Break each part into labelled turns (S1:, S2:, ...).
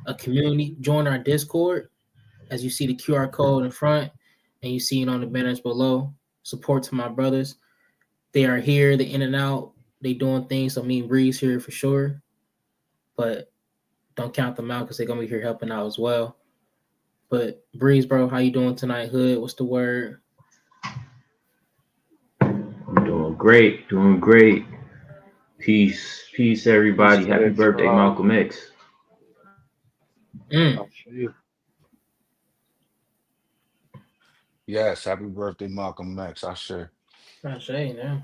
S1: a community, join our Discord. As you see the QR code in front and you see it on the banners below. Support to my brothers. They are here, they in and out, they doing things. So me and Breeze here for sure. But don't count them out because they're gonna be here helping out as well. But Breeze, bro, how you doing tonight? Hood, what's the word?
S2: I'm doing great, doing great. Peace, everybody. Happy birthday, Malcolm X.
S1: Mm.
S3: Yes, happy birthday, Malcolm X. I sure.
S1: I say now.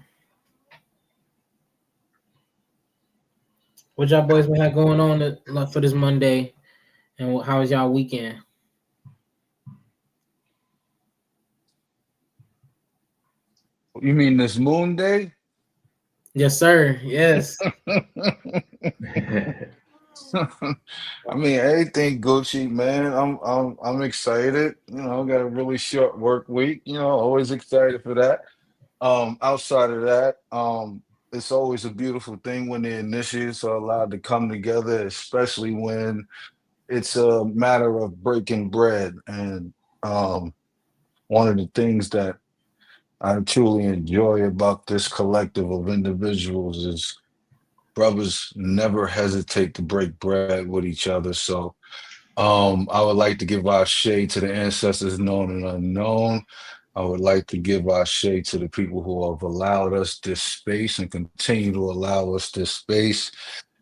S1: What y'all boys been had going on for this Monday, and how was y'all weekend?
S3: You mean this Moonday?
S1: Yes, sir. Yes.
S3: I mean, everything Gucci, man. I'm excited. You know, got a really short work week. You know, always excited for that. Outside of that, it's always a beautiful thing when the initiates are allowed to come together, especially when it's a matter of breaking bread. And one of the things that I truly enjoy about this collective of individuals is brothers never hesitate to break bread with each other. So I would like to give our shade to the ancestors known and unknown. I would like to give our shade to the people who have allowed us this space and continue to allow us this space.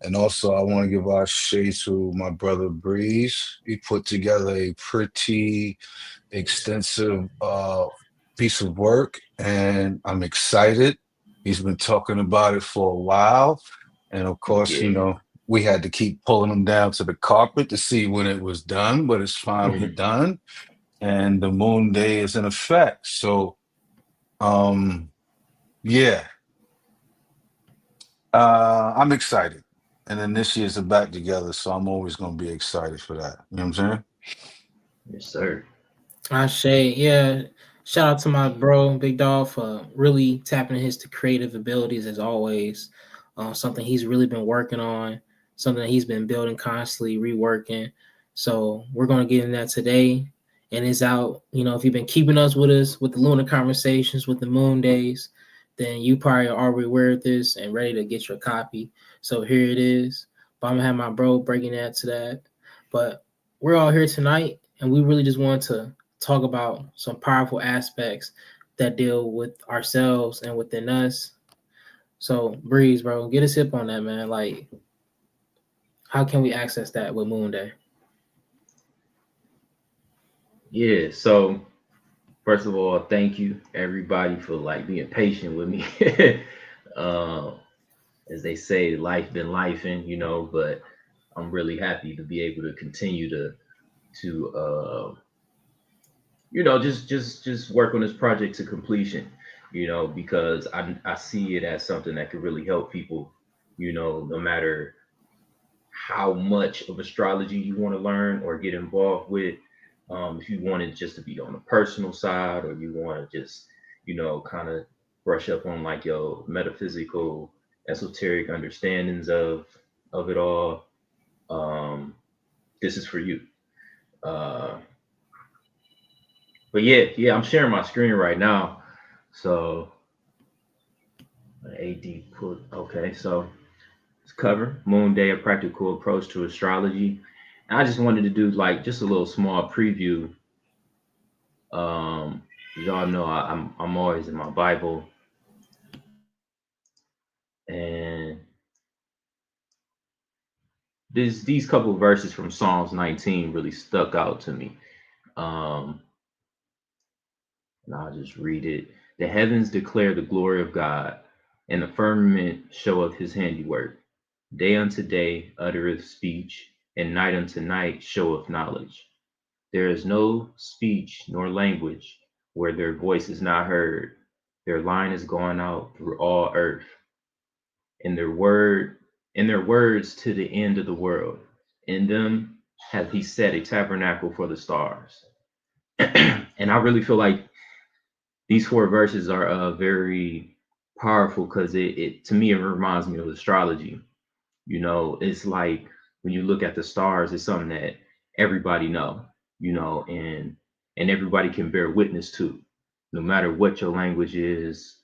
S3: And also, I want to give our shade to my brother Breeze. He put together a pretty extensive piece of work, and I'm excited. He's been talking about it for a while. And of course, you
S2: Yeah.
S3: know, we had to keep pulling him down to the carpet to see when it was done, but it's finally done. And the moon day is in effect. So, um, yeah, I'm excited. And then this year's are back together, so I'm always going to be excited for that. You know what I'm saying?
S2: Yes, sir.
S1: I say, yeah. Shout out to my bro, Big Dog, for really tapping his creative abilities as always. Something he's really been working on, something that he's been building constantly, reworking. So we're gonna get in that today. And it's out. You know, if you've been keeping us with the Lunar Conversations, with the Moon Days, then you probably are already aware of this and ready to get your copy. So here it is. But I'm gonna have my bro breaking that to that. But we're all here tonight, and we really just want to talk about some powerful aspects that deal with ourselves and within us. So, Breeze, bro, get a sip on that, man. Like, how can we access that with Moonday?
S2: Yeah. So first of all, thank you everybody for like being patient with me. uh, as they say, life been lifing, but I'm really happy to be able to continue to just work on this project to completion, because I see it as something that could really help people, no matter how much of astrology you want to learn or get involved with. If you want it just to be on the personal side, or you want to just, kind of brush up on like your metaphysical, esoteric understandings of it all, this is for you. Uh, but yeah, I'm sharing my screen right now. So AD put okay, so it's cover Moon Day, a practical approach to astrology. And I just wanted to do like just a little small preview. Um, y'all know I'm always in my Bible, and these couple verses from Psalms 19 really stuck out to me. Um, and I'll just read it. The heavens declare the glory of God, and the firmament showeth his handiwork. Day unto day uttereth speech, and night unto night showeth knowledge. There is no speech nor language where their voice is not heard. Their line is gone out through all earth, and their words to the end of the world. In them hath he set a tabernacle for the stars. And I really feel like these four verses are very powerful because it to me it reminds me of astrology. It's like when you look at the stars, it's something that everybody know, and everybody can bear witness to, no matter what your language is,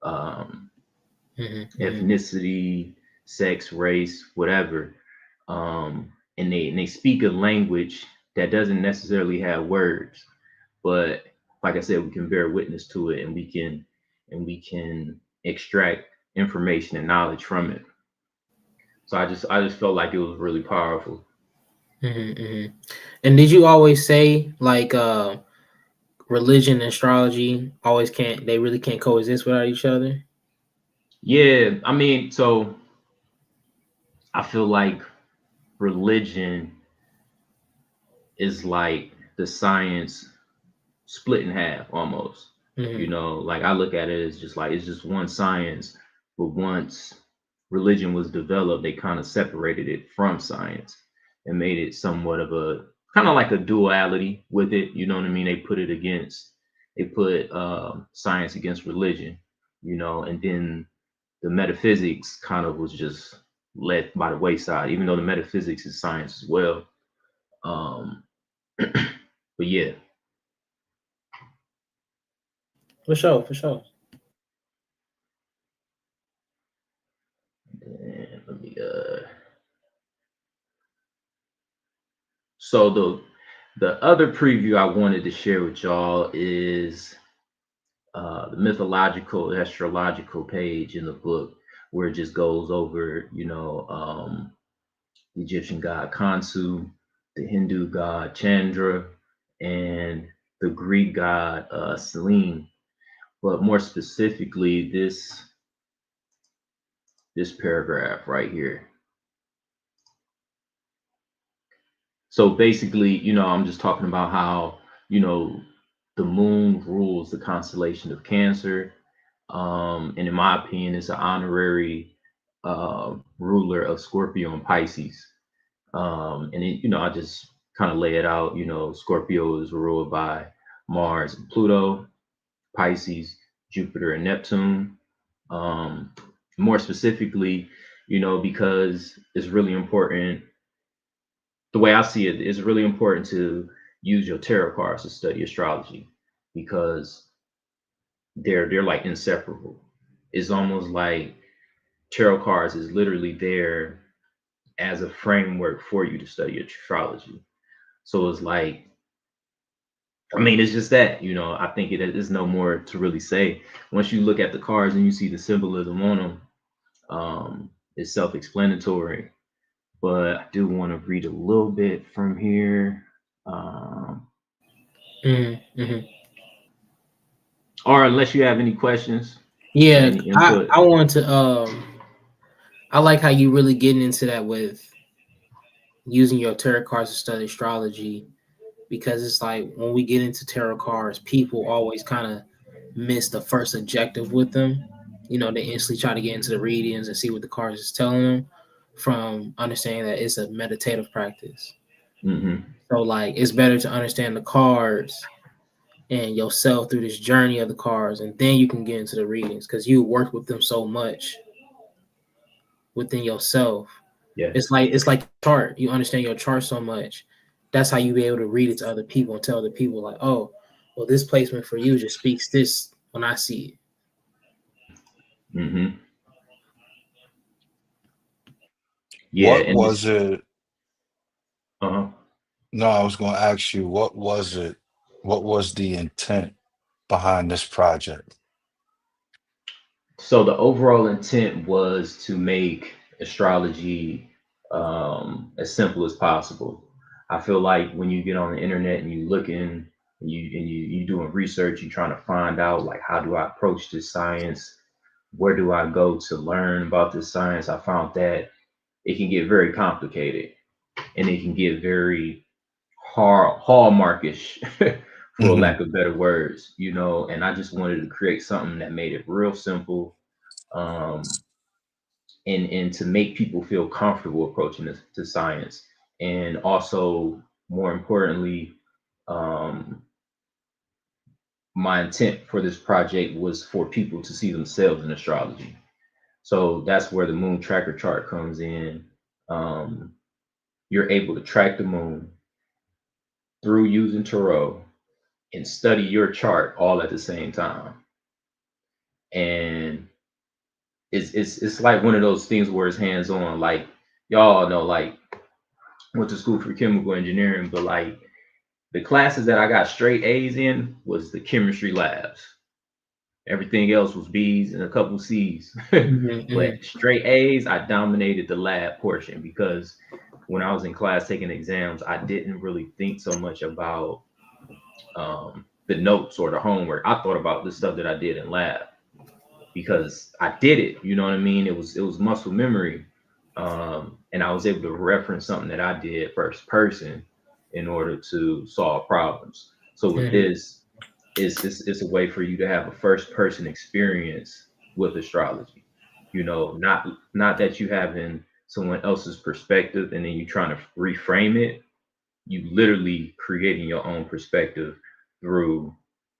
S2: um,
S1: Mm-hmm.
S2: ethnicity, sex, race, whatever. And they speak a language that doesn't necessarily have words, but like I said, we can bear witness to it, and we can extract information and knowledge from it. So I just felt like it was really powerful.
S1: Mm-hmm. And did you always say like religion and astrology always can't they really can't coexist without each other?
S2: Yeah, I mean, so I feel like religion is like the science split in half almost.
S1: Mm-hmm.
S2: Like I look at it as just like it's just one science, but once religion was developed, they kind of separated it from science and made it somewhat of a kind of like a duality with it. You know what I mean? They put science against religion, and then the metaphysics kind of was just left by the wayside, even though the metaphysics is science as well. Um, but yeah,
S1: For sure, for sure.
S2: and let me so the other preview I wanted to share with y'all is the mythological astrological page in the book, where it just goes over the Egyptian god Kansu, the Hindu god Chandra, and the Greek god Selene. But more specifically, this paragraph right here. So basically, I'm just talking about how, the moon rules the constellation of Cancer. And in my opinion, it's an honorary ruler of Scorpio and Pisces. And I just kind of lay it out. Scorpio is ruled by Mars and Pluto, Pisces, Jupiter and Neptune. Um, More specifically, because it's really important, the way I see it, it's really important to use your tarot cards to study astrology, because they're like inseparable. It's almost like tarot cards is literally there as a framework for you to study astrology. So it's like, I mean, it's just that, I think there's no more to really say. Once you look at the cards and you see the symbolism on them, it's self-explanatory. But I do want to read a little bit from here. Um,
S1: Mm-hmm.
S2: or unless you have any questions or
S1: Yeah,
S2: any
S1: I
S2: input.
S1: I want to I like how you really getting into that with using your tarot cards to study astrology, because it's like when we get into tarot cards, people always kind of miss the first objective with them. They instantly try to get into the readings and see what the cards is telling them, from understanding that it's a meditative practice.
S2: Hmm.
S1: So like it's better to understand the cards and yourself through this journey of the cards, and then you can get into the readings because you work with them so much within yourself.
S2: Yes.
S1: It's like your chart. You understand your chart so much. That's how you be able to read it to other people and tell other people like, oh, well, this placement for you just speaks this when I see it.
S2: Hmm. Yeah,
S3: What
S2: and
S3: was
S2: this.
S3: it?
S2: Uh-huh.
S3: No, I was going to ask you, what was it? What was the intent behind this project?
S2: So the overall intent was to make astrology as simple as possible. I feel like when you get on the internet and you looking and you doing research, you trying to find out like how do I approach this science? Where do I go to learn about this science? I found that it can get very complicated, and it can get very hallmarkish, for
S3: Hmm.
S2: lack of better words, and I just wanted to create something that made it real simple, um, and to make people feel comfortable approaching this to science, and also more importantly, um, my intent for this project was for people to see themselves in astrology. So that's where the moon tracker chart comes in. Um, you're able to track the moon through using tarot and study your chart all at the same time. And it's like one of those things where it's hands on. Like y'all know, like went to school for chemical engineering, but like the classes that I got straight A's in was the chemistry labs. Everything else was B's and a couple C's. But straight A's, I dominated the lab portion because when I was in class taking exams, I didn't really think so much about the notes or the homework. I thought about the stuff that I did in lab because I did it. You know what I mean? It was muscle memory, and I was able to reference something that I did first person in order to solve problems. So with this, it's a way for you to have a first person experience with astrology. You know, not that you having someone else's perspective and then you trying to reframe it. You literally creating your own perspective through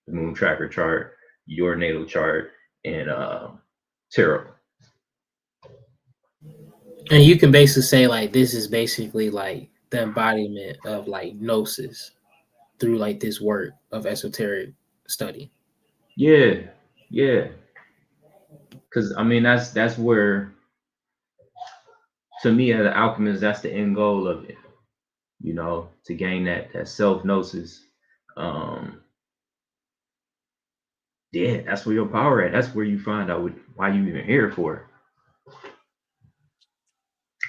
S2: the moon tracker chart, your natal chart, and tarot.
S1: And you can basically say like this is basically like the embodiment of like gnosis through like this work of esoteric study.
S2: Yeah, yeah. Because I mean that's where, to me as an alchemist, that's the end goal of it. You know, to gain that self gnosis. Um, yeah, that's where your power at. That's where you find out why you even here for.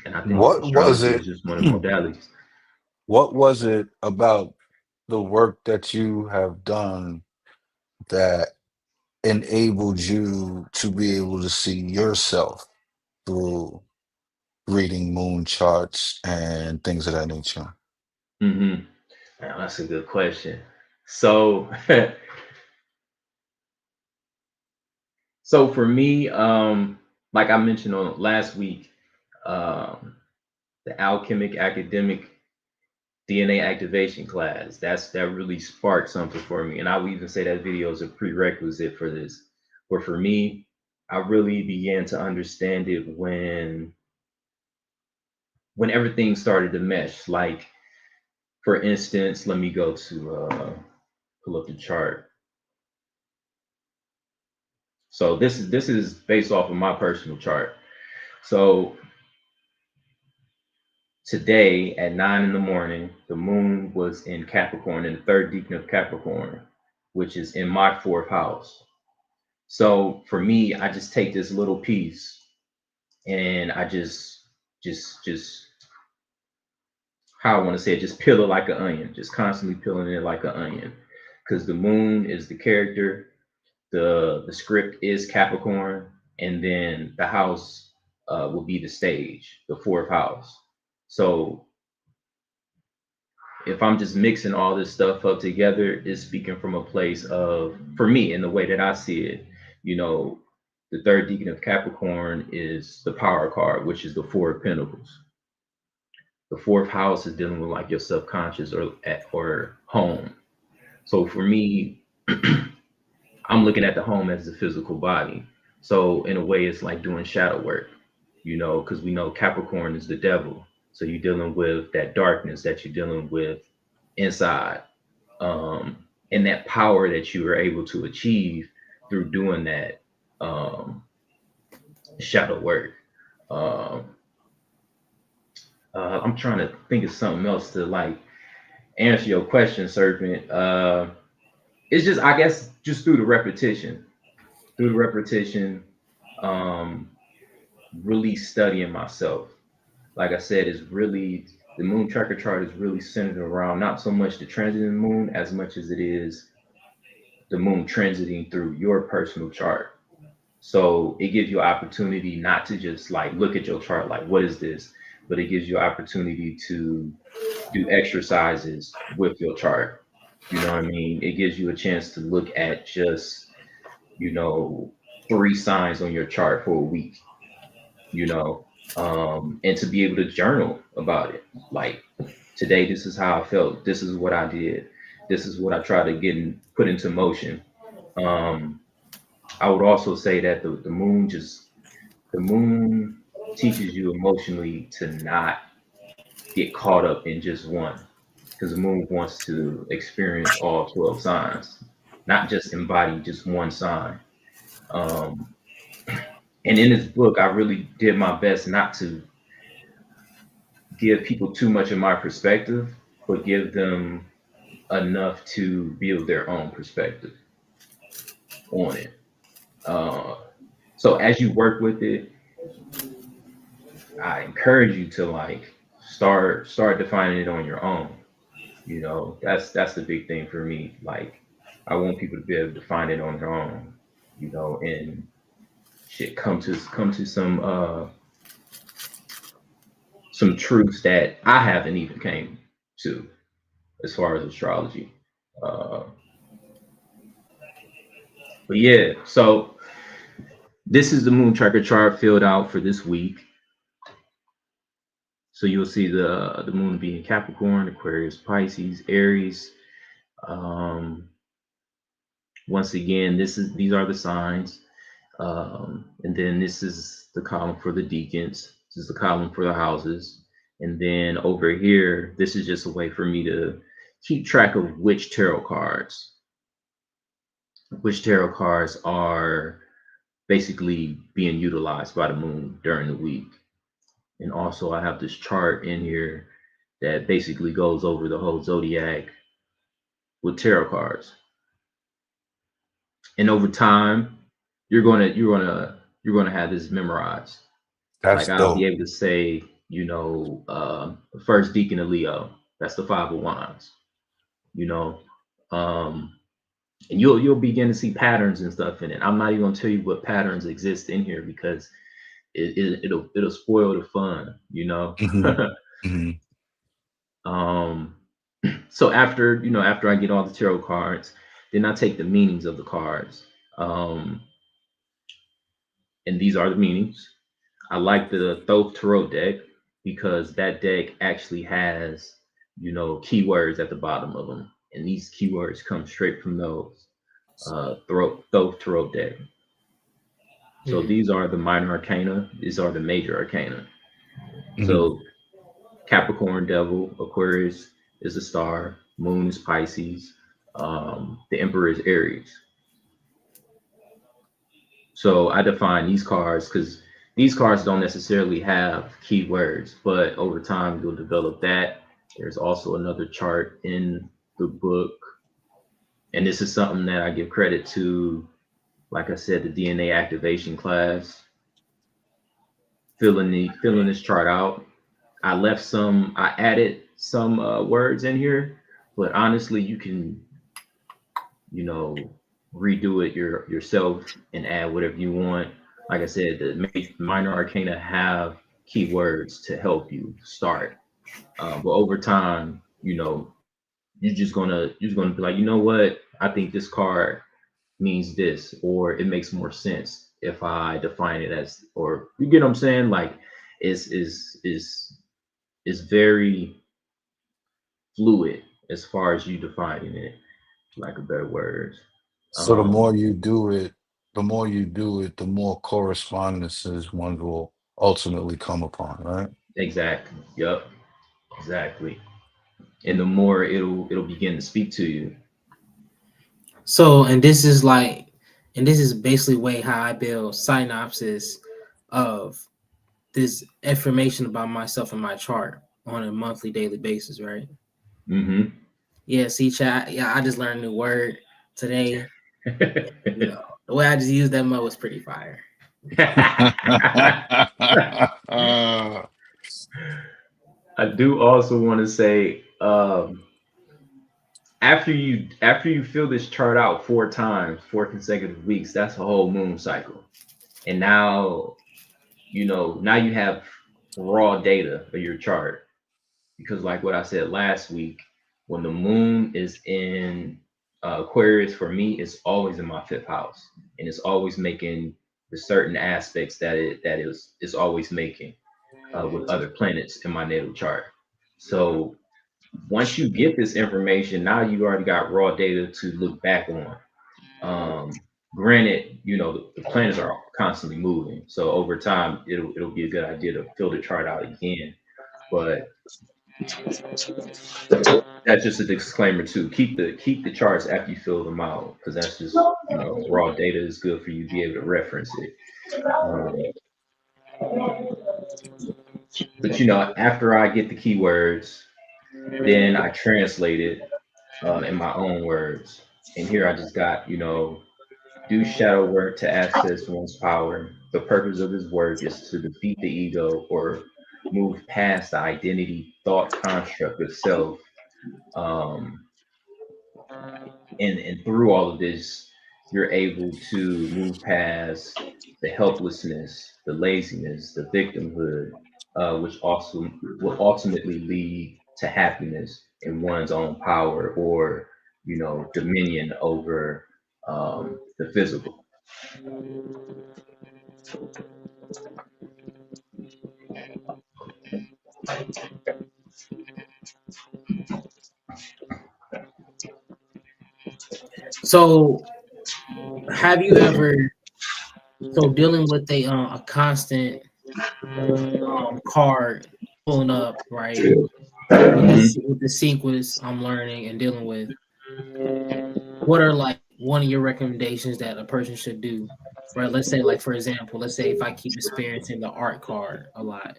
S2: And I think
S3: What was
S2: astrology is
S3: it?
S2: just one of the modalities.
S3: What was it about the work that you have done that enabled you to be able to see yourself through reading moon charts and things of that nature?
S2: Mm-hmm. That's a good question. So, so for me, like I mentioned on last week, um, the alchemic academic DNA activation class, that really sparked something for me. And I would even say that video is a prerequisite for this. But for me, I really began to understand it when everything started to mesh. Like, for instance, let me go to pull up the chart. So this is based off of my personal chart. So today at 9 in the morning, the moon was in Capricorn, in the third decan of Capricorn, which is in my fourth house. So for me, I just take this little piece and I just how I want to say it, just peel it like an onion, just constantly peeling it like an onion. Because the moon is the character, the script is Capricorn, and then the house will be the stage, the fourth house. So if I'm just mixing all this stuff up together, it's speaking from a place of, for me, in the way that I see it, you know, the third decan of Capricorn is the power card, which is the Four of Pentacles. The fourth house is dealing with like your subconscious or home. So for me, I'm looking at the home as the physical body. So in a way, it's like doing shadow work, you know, because we know Capricorn is the devil. So you're dealing with that darkness that you're dealing with inside, and that power that you were able to achieve through doing that shadow work. Um, I'm trying to think of something else to like answer your question, Serpent. It's just, I guess, just through the repetition, um, really studying myself. Like I said, is really the moon tracker chart is really centered around not so much the transit of the moon as much as it is the moon transiting through your personal chart. So it gives you opportunity not to just like look at your chart like what is this, but it gives you opportunity to do exercises with your chart. You know what I mean? It gives you a chance to look at just, you know, three signs on your chart for a week, you know, and to be able to journal about it. Like today, this is how I felt. This is what I did. This is what I tried to put into motion. Um, I would also say that the moon teaches you emotionally to not get caught up in just one, because the moon wants to experience all 12 signs, not just embody just one sign. Um, and in this book, I really did my best not to give people too much of my perspective, but give them enough to build their own perspective on it. Uh, so as you work with it, I encourage you to like start defining it on your own. You know, that's the big thing for me. Like, I want people to be able to define it on their own. You know, and shit come to some truths that I haven't even came to as far as astrology. Uh, but yeah, so this is the moon tracker chart filled out for this week. So you'll see the moon being Capricorn, Aquarius, Pisces, Aries. Um, Once again, these are the signs, and then this is the column for the deacons. This is the column for the houses, and then over here, this is just a way for me to keep track of which tarot cards are basically being utilized by the moon during the week. And also, I have this chart in here that basically goes over the whole zodiac with tarot cards. And over time, you're gonna have this memorized. Like,
S3: That's
S2: I'll be
S3: dope.
S2: able to say, the first deacon of Leo, that's the five of wands. You know, um, and you'll begin to see patterns and stuff in it. I'm not even gonna tell you what patterns exist in here because it'll spoil the fun.
S3: Hmm. Hmm.
S2: Um, so after I get all the tarot cards, then I take the meanings of the cards. Um, and these are the meanings. I like the Thoth Tarot deck because that deck actually has, keywords at the bottom of them. And these keywords come straight from those Thoth Tarot deck. So
S1: Mm.
S2: these are the minor arcana, these are the major arcana.
S3: Hmm.
S2: So Capricorn, Devil, Aquarius is the star, Moon is Pisces, the Emperor is Aries. So I define these cards because these cards don't necessarily have keywords, but over time you'll develop that. There's also another chart in the book, and this is something that I give credit to, like I said, the DNA activation class, filling this chart out. I added some words in here, but honestly, you can, you know, redo it yourself and add whatever you want. Like I said, the minor arcana have keywords to help you start, but over time, you're just gonna be like, you know what? I think this card means this, or it makes more sense if I define it as, or you get what I'm saying? Like, is very fluid as far as you defining it, like a better words.
S3: So the
S2: Um,
S3: more you do it, the more correspondences one will ultimately come upon, right?
S2: exactly. Yep. Exactly. And the more it'll begin to speak to you.
S1: So, and this is basically way how I build synopsis of this information about myself and my chart on a monthly, daily basis, right?
S2: Hmm.
S1: Yeah, see, chat. Yeah, I just learned a new word today. You know, the way I just used that mode was pretty fire.
S2: I do also want to say, after you fill this chart out 4 times, 4 consecutive weeks, that's a whole moon cycle. And now you have raw data of your chart, because like what I said last week, when the moon is in Aquarius, for me, it's always in my fifth house, and it's always making the certain aspects that is always making with other planets in my natal chart. So once you get this information, now you already got raw data to look back on. Granted, the planets are constantly moving, so over time it'll be a good idea to fill the chart out again. But That's just a disclaimer too. Keep the charts after you fill them out, because that's just, raw data is good for you to be able to reference it. Um, but after I get the keywords, then I translate it in my own words. And here I just got, do shadow work to access one's power. The purpose of his work is to defeat the ego or move past the identity thought construct of self. Um, and through all of this, you're able to move past the helplessness, the laziness, the victimhood, which also will ultimately lead to happiness in one's own power, or dominion over the physical.
S1: So, have you ever dealing with a constant card pulling up, right? With this
S2: Mhm.
S1: with the sequence I'm learning and dealing with, what are like one of your recommendations that a person should do? Right. Let's say, like, for example, let's say if I keep experiencing the art card a lot,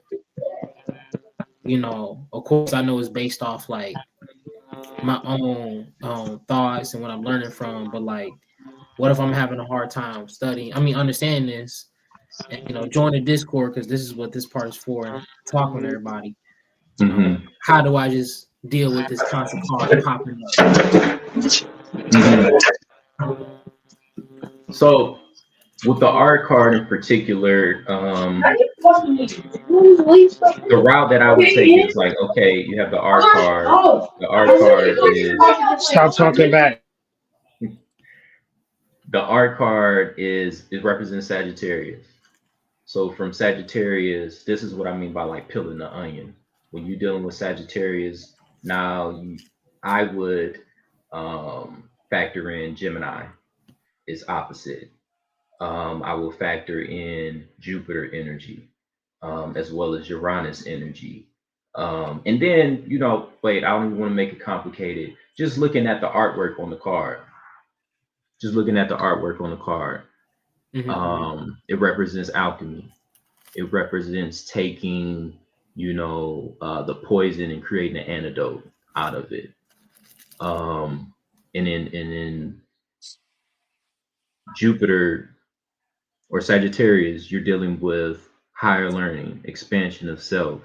S1: of course I know it's based off like my own thoughts and what I'm learning from, but like what if I'm having a hard time studying? I mean, understand this and join the Discord, because this is what this part is for, and talking to everybody.
S2: Mhm.
S1: How do I just deal with this constant card popping up?
S2: Mhm. So with the art card in particular, the route that I would take is like, okay, you have the art card. The art card is
S4: Stop talking back.
S2: the art card is it represents Sagittarius. So from Sagittarius, this is what I mean by like peeling the onion. When you're dealing with Sagittarius, now I would factor in Gemini is opposite. I will factor in Jupiter energy, as well as Uranus energy. And then, wait, I don't even want to make it complicated. Just looking at the artwork on the card, just looking at the artwork on the card,
S1: Mm-hmm.
S2: it represents alchemy. It represents taking, the poison and creating an antidote out of it. And in Jupiter or Sagittarius, you're dealing with higher learning, expansion of self.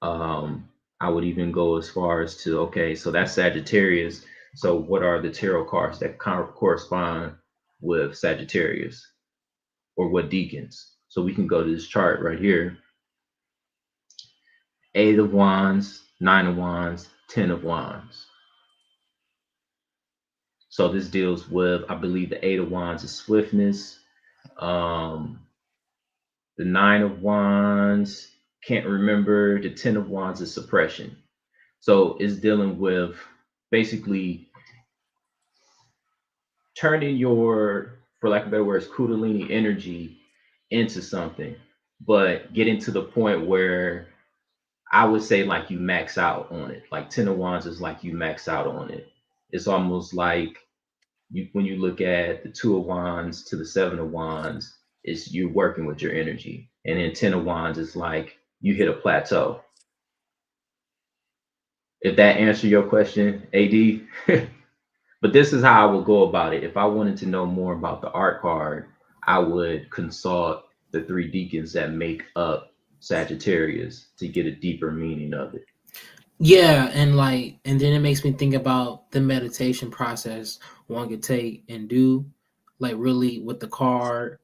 S2: Um, I would even go as far as to, okay, so that's Sagittarius. So what are the tarot cards that correspond with Sagittarius, or what deacons? So we can go to this chart right here: Eight of Wands, Nine of Wands, Ten of Wands. So this deals with, I believe, the Eight of Wands is swiftness. Um, the Nine of Wands, can't remember. The Ten of Wands is suppression. So it's dealing with basically turning your, for lack of better words, Kundalini energy into something, but getting to the point where I would say like you max out on it. Like Ten of Wands is like you max out on it. It's almost like when you look at the Two of Wands to the Seven of Wands, it's you working with your energy. And then Ten of Wands is like you hit a plateau. If that answer your question, AD. But this is how I would go about it. If I wanted to know more about the art card, I would consult the three deacons that make up Sagittarius to get a deeper meaning of it.
S1: Yeah, and then it makes me think about the meditation process one could take and do, like really with the card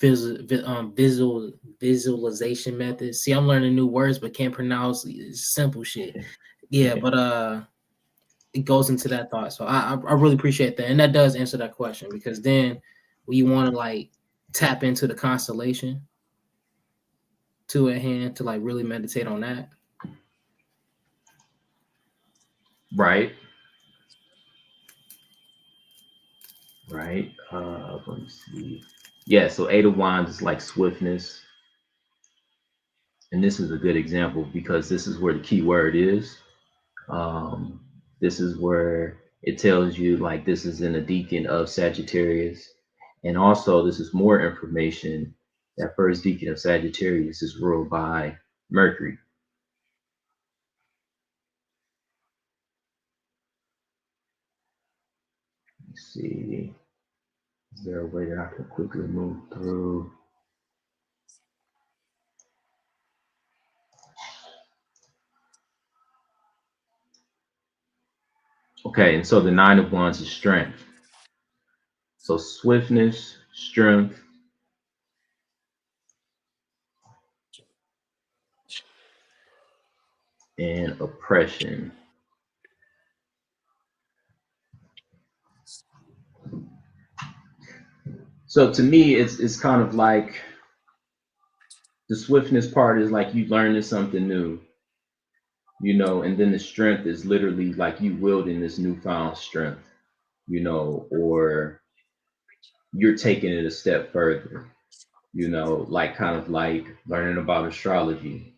S1: visualization methods. See, I'm learning new words but can't pronounce simple shit. Yeah, but it goes into that thought. So I really appreciate that, and that does answer that question, because then when you want to like tap into the constellation to a hand to like really meditate on that.
S2: Right. Right. Let me see. Yeah, so Eight of Wands is like swiftness. And this is a good example because this is where the key word is. Um, this is where it tells you like this is in a deacon of Sagittarius. And also, this is more information that first deacon of Sagittarius is ruled by Mercury. Let's see. Is there a way that I can quickly move through? Okay, and so the Nine of Wands is strength. So swiftness, strength, and oppression. So to me, it's kind of like the swiftness part is like you learning something new, and then the strength is literally like you wielding this newfound strength, or you're taking it a step further, like kind of like learning about astrology,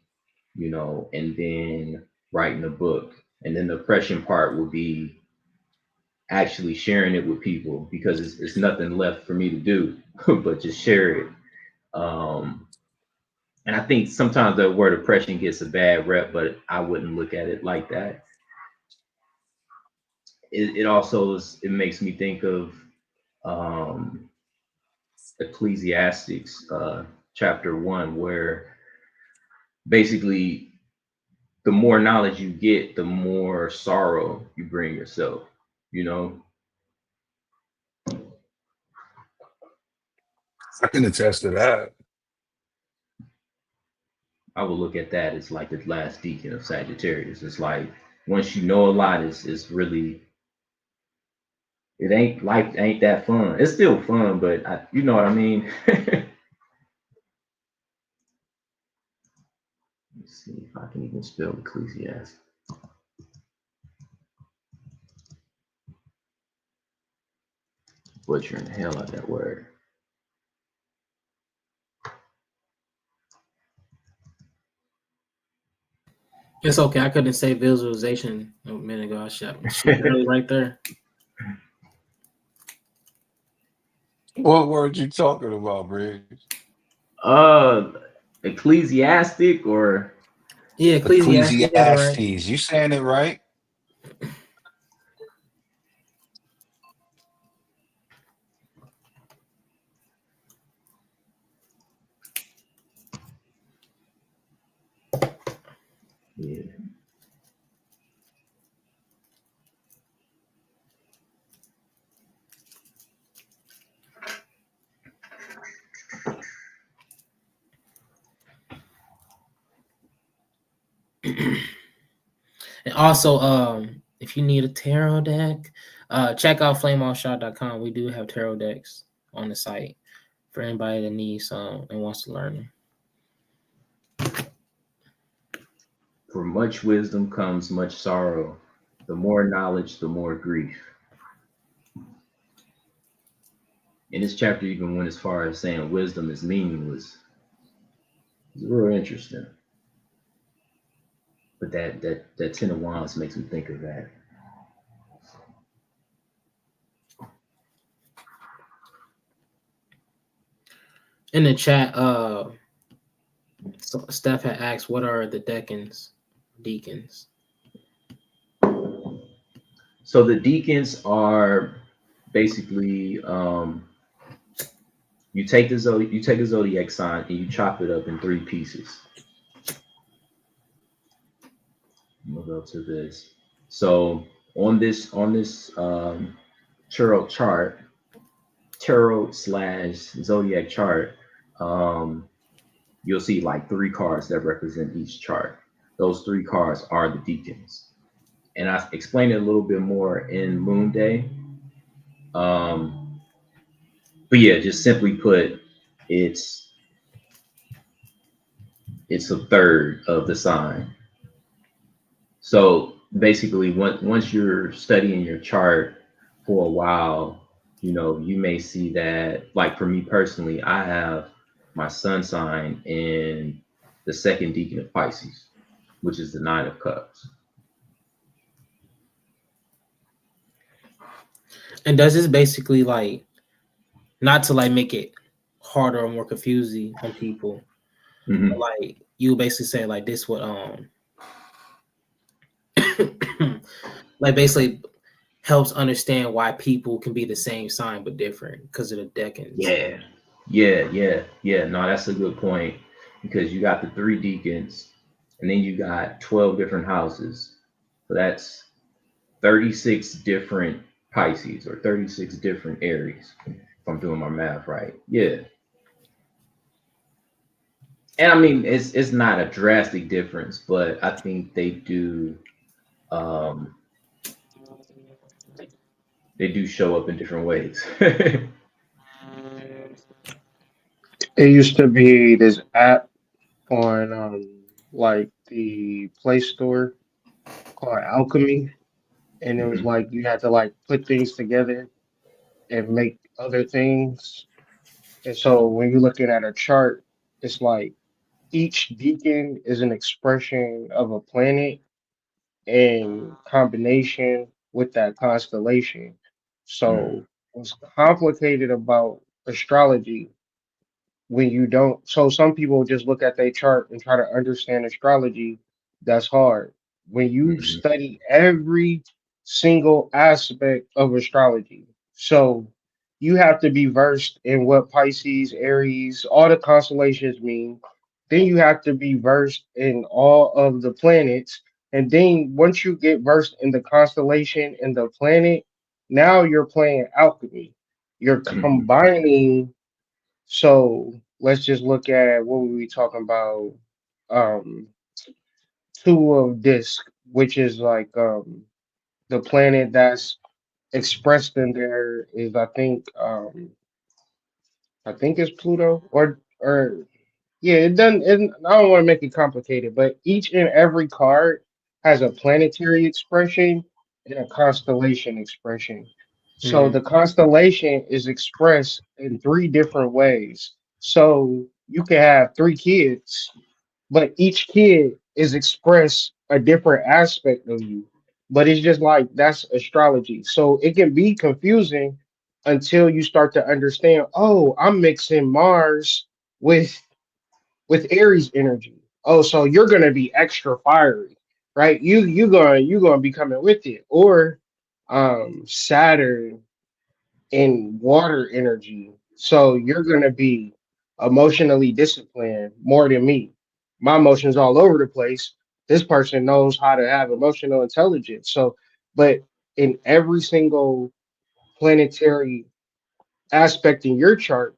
S2: and then writing a book. And then the oppression part will be actually sharing it with people because it's nothing left for me to do but just share it. And I think sometimes the word oppression gets a bad rep, but I wouldn't look at it like that. It also it makes me think of um, Ecclesiastics chapter 1, where basically the more knowledge you get, the more sorrow you bring yourself. You know,
S3: I can attest to that.
S2: I would look at that as like the last deacon of Sagittarius. It's like once you know a lot, it's really it ain't life ain't that fun. It's still fun, but you know what I mean. Let's see if I can even spell Ecclesiastes. Butchering the hell out of that word.
S1: It's okay. I couldn't say visualization a minute ago. I shot early right there.
S3: What word you talking about, Briggs?
S2: Uh, Ecclesiastic or
S1: Yeah, Ecclesiastes. You got it
S3: Ecclesiastes.
S1: right.
S3: You saying it right?
S2: yeah.
S1: And also, if you need a tarot deck, check out flameoffshot.com. We do have tarot decks on the site for anybody that needs some and wants to learn them.
S2: For much wisdom comes much sorrow. The more knowledge, the more grief. And this chapter even went as far as saying wisdom is meaningless. It's real interesting. But that Ten of Wands makes me think of that.
S1: In the chat, so Steph had asked, "What are the deacons?"
S2: So the deacons are basically you take a zodiac sign and you chop it up in 3 pieces. We'll go to this. So on this tarot chart, tarot/zodiac chart, you'll see like 3 cards that represent each chart. Those 3 cards are the deacons. And I explained it a little bit more in Moonday. But yeah, just simply put, it's a third of the sign. So basically, once you're studying your chart for a while, you may see that, like for me personally, I have my sun sign in the second deacon of Pisces, which is the Nine of Cups.
S1: And does this basically like not to like make it harder or more confusing on people, but
S2: Mm-hmm.
S1: like you basically say like this would like basically helps understand why people can be the same sign but different because of the decans.
S2: Yeah, yeah. No, that's a good point because you got the three deacons, and then you got 12 different houses. So that's 36 different Pisces or 36 different Aries, if I'm doing my math right. Yeah. And I mean it's not a drastic difference, but I think um they do show up in different ways.
S4: It used to be this app on like the Play Store called Alchemy, and it was
S2: Hmm.
S4: like you had to like put things together and make other things. And so when you're looking at a chart, it's like each deacon is an expression of a planet in combination with that constellation.
S2: Mm,
S4: So what's complicated about astrology when you don't, so some people just look at their chart and try to understand astrology. That's hard. When you
S2: hmm,
S4: study every single aspect of astrology, so you have to be versed in what Pisces, Aries, all the constellations mean. Then you have to be versed in all of the planets, and then once you get versed in the constellation and the planet, now you're playing alchemy. You're
S2: hmm.
S4: combining, so let's just look at what were we talking about? Um, two of disc, which is like the planet that's expressed in there is I think it's Pluto or yeah, it doesn't. I don't want to make it complicated, but each and every card has a planetary expression and a constellation expression. So
S1: Mm-hmm.
S4: the constellation is expressed in three different ways. So you can have three kids, but each kid is expressed a different aspect of you. But it's just like that's astrology. So it can be confusing until you start to understand, oh, I'm mixing Mars with Aries energy. Oh, so you're gonna be extra fiery, right? You gonna be coming with it, or Saturn in water energy. So you're gonna be emotionally disciplined more than me. My emotions all over the place. This person knows how to have emotional intelligence. So, but in every single planetary aspect in your chart,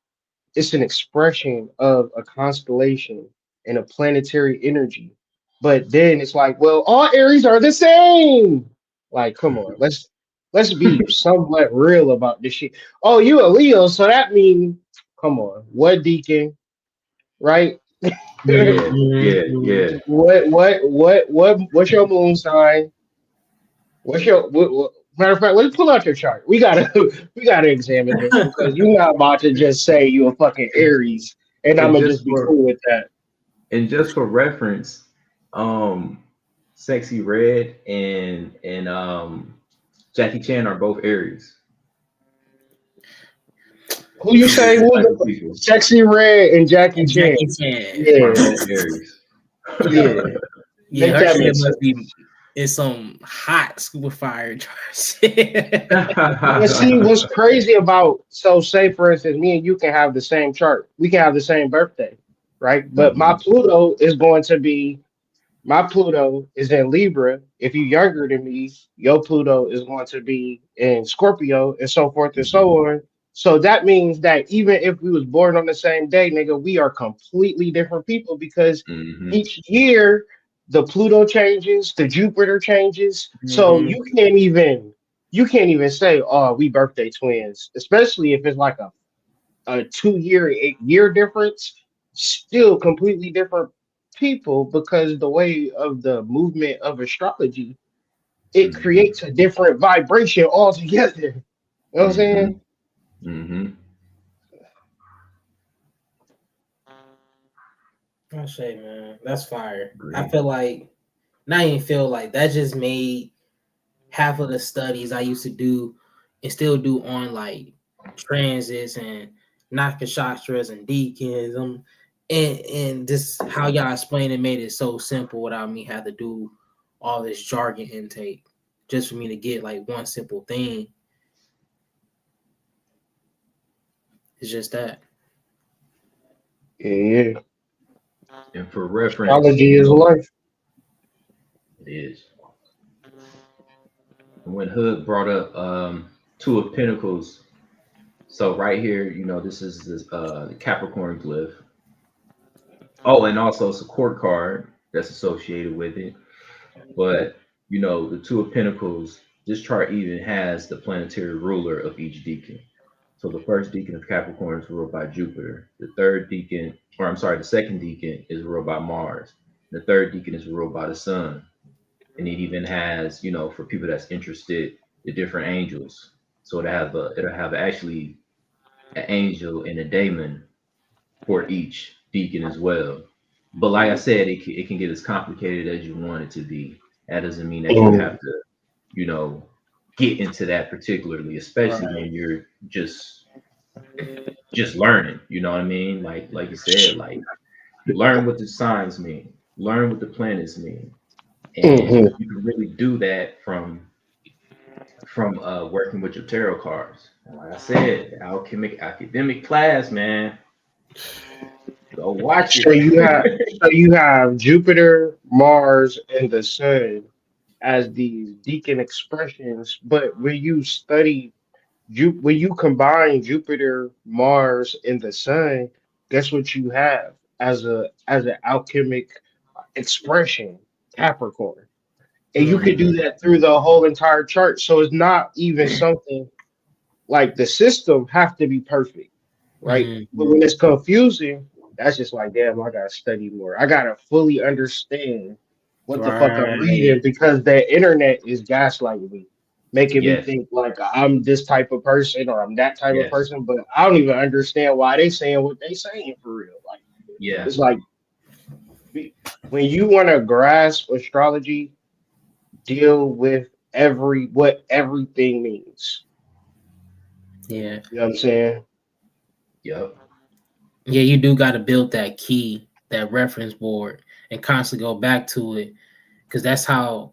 S4: it's an expression of a constellation and a planetary energy. But then it's like, well, all Aries are the same. Like, come on, let's be somewhat real about this shit. Oh, you a Leo, so that means, come on, what deacon, right?
S2: Yeah,
S1: Mm-hmm.
S2: yeah,
S1: Mm-hmm.
S2: yeah.
S4: What's your moon sign? Matter of fact, let's pull out your chart. We gotta we gotta examine this because you're not about to just say you a fucking
S2: And,
S4: Aries and I'm
S2: and
S4: gonna
S2: just
S4: just be
S2: for
S4: cool with that.
S2: and just for reference, um, Sexy Red and Jackie Chan are both Aries.
S4: Who you
S2: Two
S4: say
S2: different
S4: was
S2: type of
S4: the
S2: people
S4: Sexy Red and Jackie
S1: And
S4: Chan?
S1: Jackie Chan.
S2: are
S4: Yeah,
S2: both Aries.
S1: Yep.
S4: yeah,
S1: Yeah,
S4: make
S1: her
S4: that
S1: shit
S4: make
S1: must be
S4: sense.
S1: it's some hot scuba fire charge.
S4: But see, what's crazy about, so say for instance, me and you can have the same chart, we can have the same birthday, right? But my
S2: Hmm.
S4: Pluto is going to be, my Pluto is in Libra. If you're younger than me, your Pluto is going to be in Scorpio, and so forth and so
S2: Hmm.
S4: on. So that means that even if we was born on the same day, nigga, we are completely different people because
S2: Hmm.
S4: each year the Pluto changes, the Jupiter changes. So
S1: Hmm.
S4: you can't even say, oh, we birthday twins, especially if it's like a 2 year, 8 year difference, still completely different people because the way of the movement of astrology, it
S2: Hmm.
S4: creates a different vibration altogether. You know what I'm
S2: Hmm.
S4: saying?
S2: Hmm.
S1: I say, man, that's fire. I
S2: Agreed.
S1: feel like, not even feel like that just made half of the studies I used to do and still do on like transits and nakashastras and deacons, and just how y'all explained it made it so simple without me having to do all this jargon intake just for me to get like one simple thing. It's just that.
S4: Yeah, yeah.
S2: And for reference,
S4: Astrology is life.
S2: it is. When Hood brought up Two of Pentacles, so right here, this is the Capricorn glyph. Oh, and also it's a court card that's associated with it. But the Two of Pentacles, this chart even has the planetary ruler of each deacon. So the first deacon of Capricorn is ruled by Jupiter. The second deacon is ruled by Mars. The third deacon is ruled by the Sun. And it even has, for people that's interested, the different angels. So it'll have actually an angel and a daemon for each deacon as well. But like I said, it can get as complicated as you want it to be. That doesn't mean that you have
S4: Mm,
S2: to, you know, get into that particularly, especially
S4: right.
S2: when you're just learning. You know what I mean? Like you said, like learn what the signs mean, learn what the planets mean, and
S4: Hmm.
S2: you can really do that from working with your tarot cards. And like I said, alchemic academic class, man. Go watch
S4: So
S2: it.
S4: you have Jupiter, Mars, and the Sun as these deacon expressions, but when you combine Jupiter, Mars, and the Sun, guess what you have as an alchemic expression? Capricorn. And you could do
S1: Mm-hmm.
S4: that through the whole entire chart. So it's not even something like the system have to be perfect, right? But
S1: Mm-hmm.
S4: when it's confusing, that's just like, damn, I gotta study more. I gotta fully understand what the fuck I'm reading
S1: Right.
S4: because the internet is gaslighting me, making me
S2: Yes,
S4: think like I'm this type of person or I'm that type of
S2: yes,
S4: person, but I don't even understand why they saying what they saying for real. Like
S2: yeah,
S4: it's like when you want to grasp astrology, deal with what everything means.
S1: Yeah.
S4: You know what I'm saying?
S2: yep.
S1: Yeah, you do got to build that key, that reference board, and constantly go back to it because that's how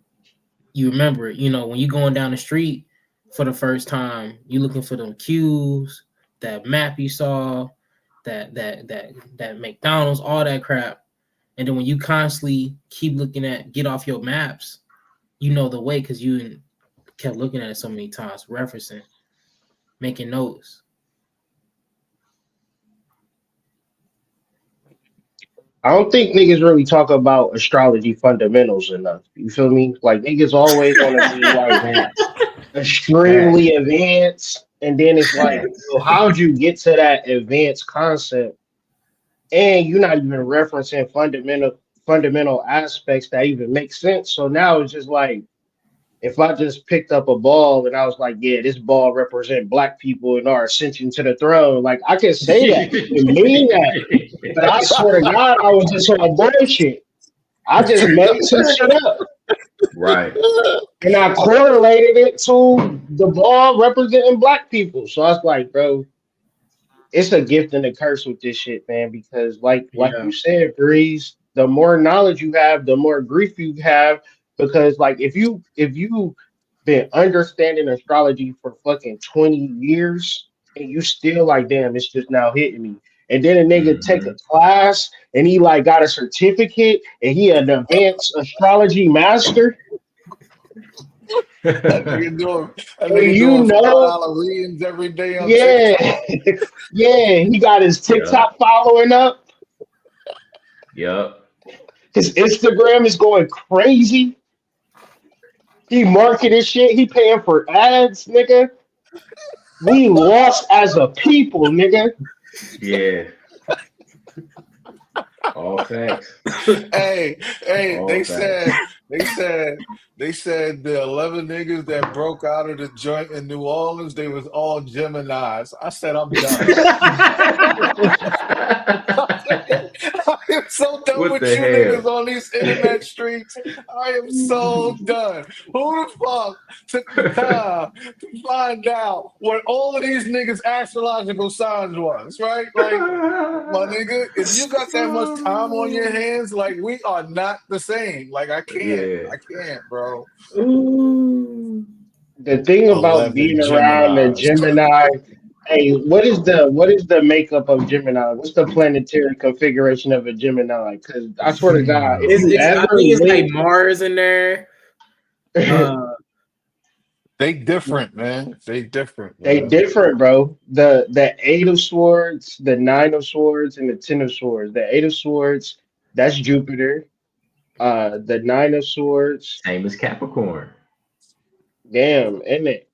S1: you remember it. When you're going down the street for the first time, you looking for them cues, that map you saw, that McDonald's, all that crap. And then when you constantly keep looking at get off your maps, you know the way because you kept looking at it so many times, referencing, making notes.
S4: I don't think niggas really talk about astrology fundamentals enough. You feel me? Like niggas always want to be like
S2: Facts, facts,
S4: extremely advanced, and then it's like,
S2: facts.
S4: yo, how'd you get to that advanced concept? And you're not even referencing fundamental aspects that even make sense. So now it's just like if I just picked up a ball and I was like, yeah, this ball represent black people and our ascension to the throne, like I can say that and mean that. But I swear to God, I was just on bullshit. I just made some shit up.
S2: Right.
S4: And I correlated it to the ball representing black people. So I was like, bro, it's a gift and a curse with this shit, man. Because like
S1: Yeah.
S4: you said, Breeze, the more knowledge you have, the more grief you have. Because like if you been understanding astrology for fucking 20 years and you still like, damn, it's just now hitting me. And then a nigga take a
S2: Hmm.
S4: class and he like got a certificate and he an advanced astrology master.
S3: That nigga doing that
S4: And
S3: nigga
S4: you
S3: doing five
S4: know,
S3: dollar readings every day on
S4: yeah,
S3: TikTok.
S4: yeah, he got his
S2: Yep.
S4: TikTok following up.
S2: Yep.
S4: His Instagram is going crazy. He marketing shit. He paying for ads, nigga. We lost as a people, nigga.
S2: Yeah. All facts.
S3: Hey, hey,
S2: All
S3: they
S2: facts.
S3: said, they said, they said the 11 niggas that broke out of the joint in New Orleans, they was all Geminis. I said, I'm done. I am so done
S2: What
S3: with
S2: the
S3: you niggas
S2: hell?
S3: on these internet streets. I am so done. Who the fuck took the time to find out what all of these niggas' astrological signs was, right? Like, my nigga, if you got that much time on your hands, like, we are not the same. Like, I can't.
S2: Yeah.
S3: I can't, bro.
S1: Ooh.
S4: The thing about
S3: 11
S4: being around the
S3: Geminis.
S4: Gemini, hey, what is the makeup of Gemini? What's the planetary configuration of a Gemini? Because I swear to God, if you
S1: I
S4: ever
S1: think it's like
S4: link,
S1: Mars in there. Uh,
S3: They different, man. They different,
S4: they
S3: man.
S4: different, bro. The Eight of Swords, the Nine of Swords, and the Ten of Swords. The Eight of Swords, that's Jupiter. The Nine of Swords,
S2: Same as Capricorn.
S4: damn, isn't it?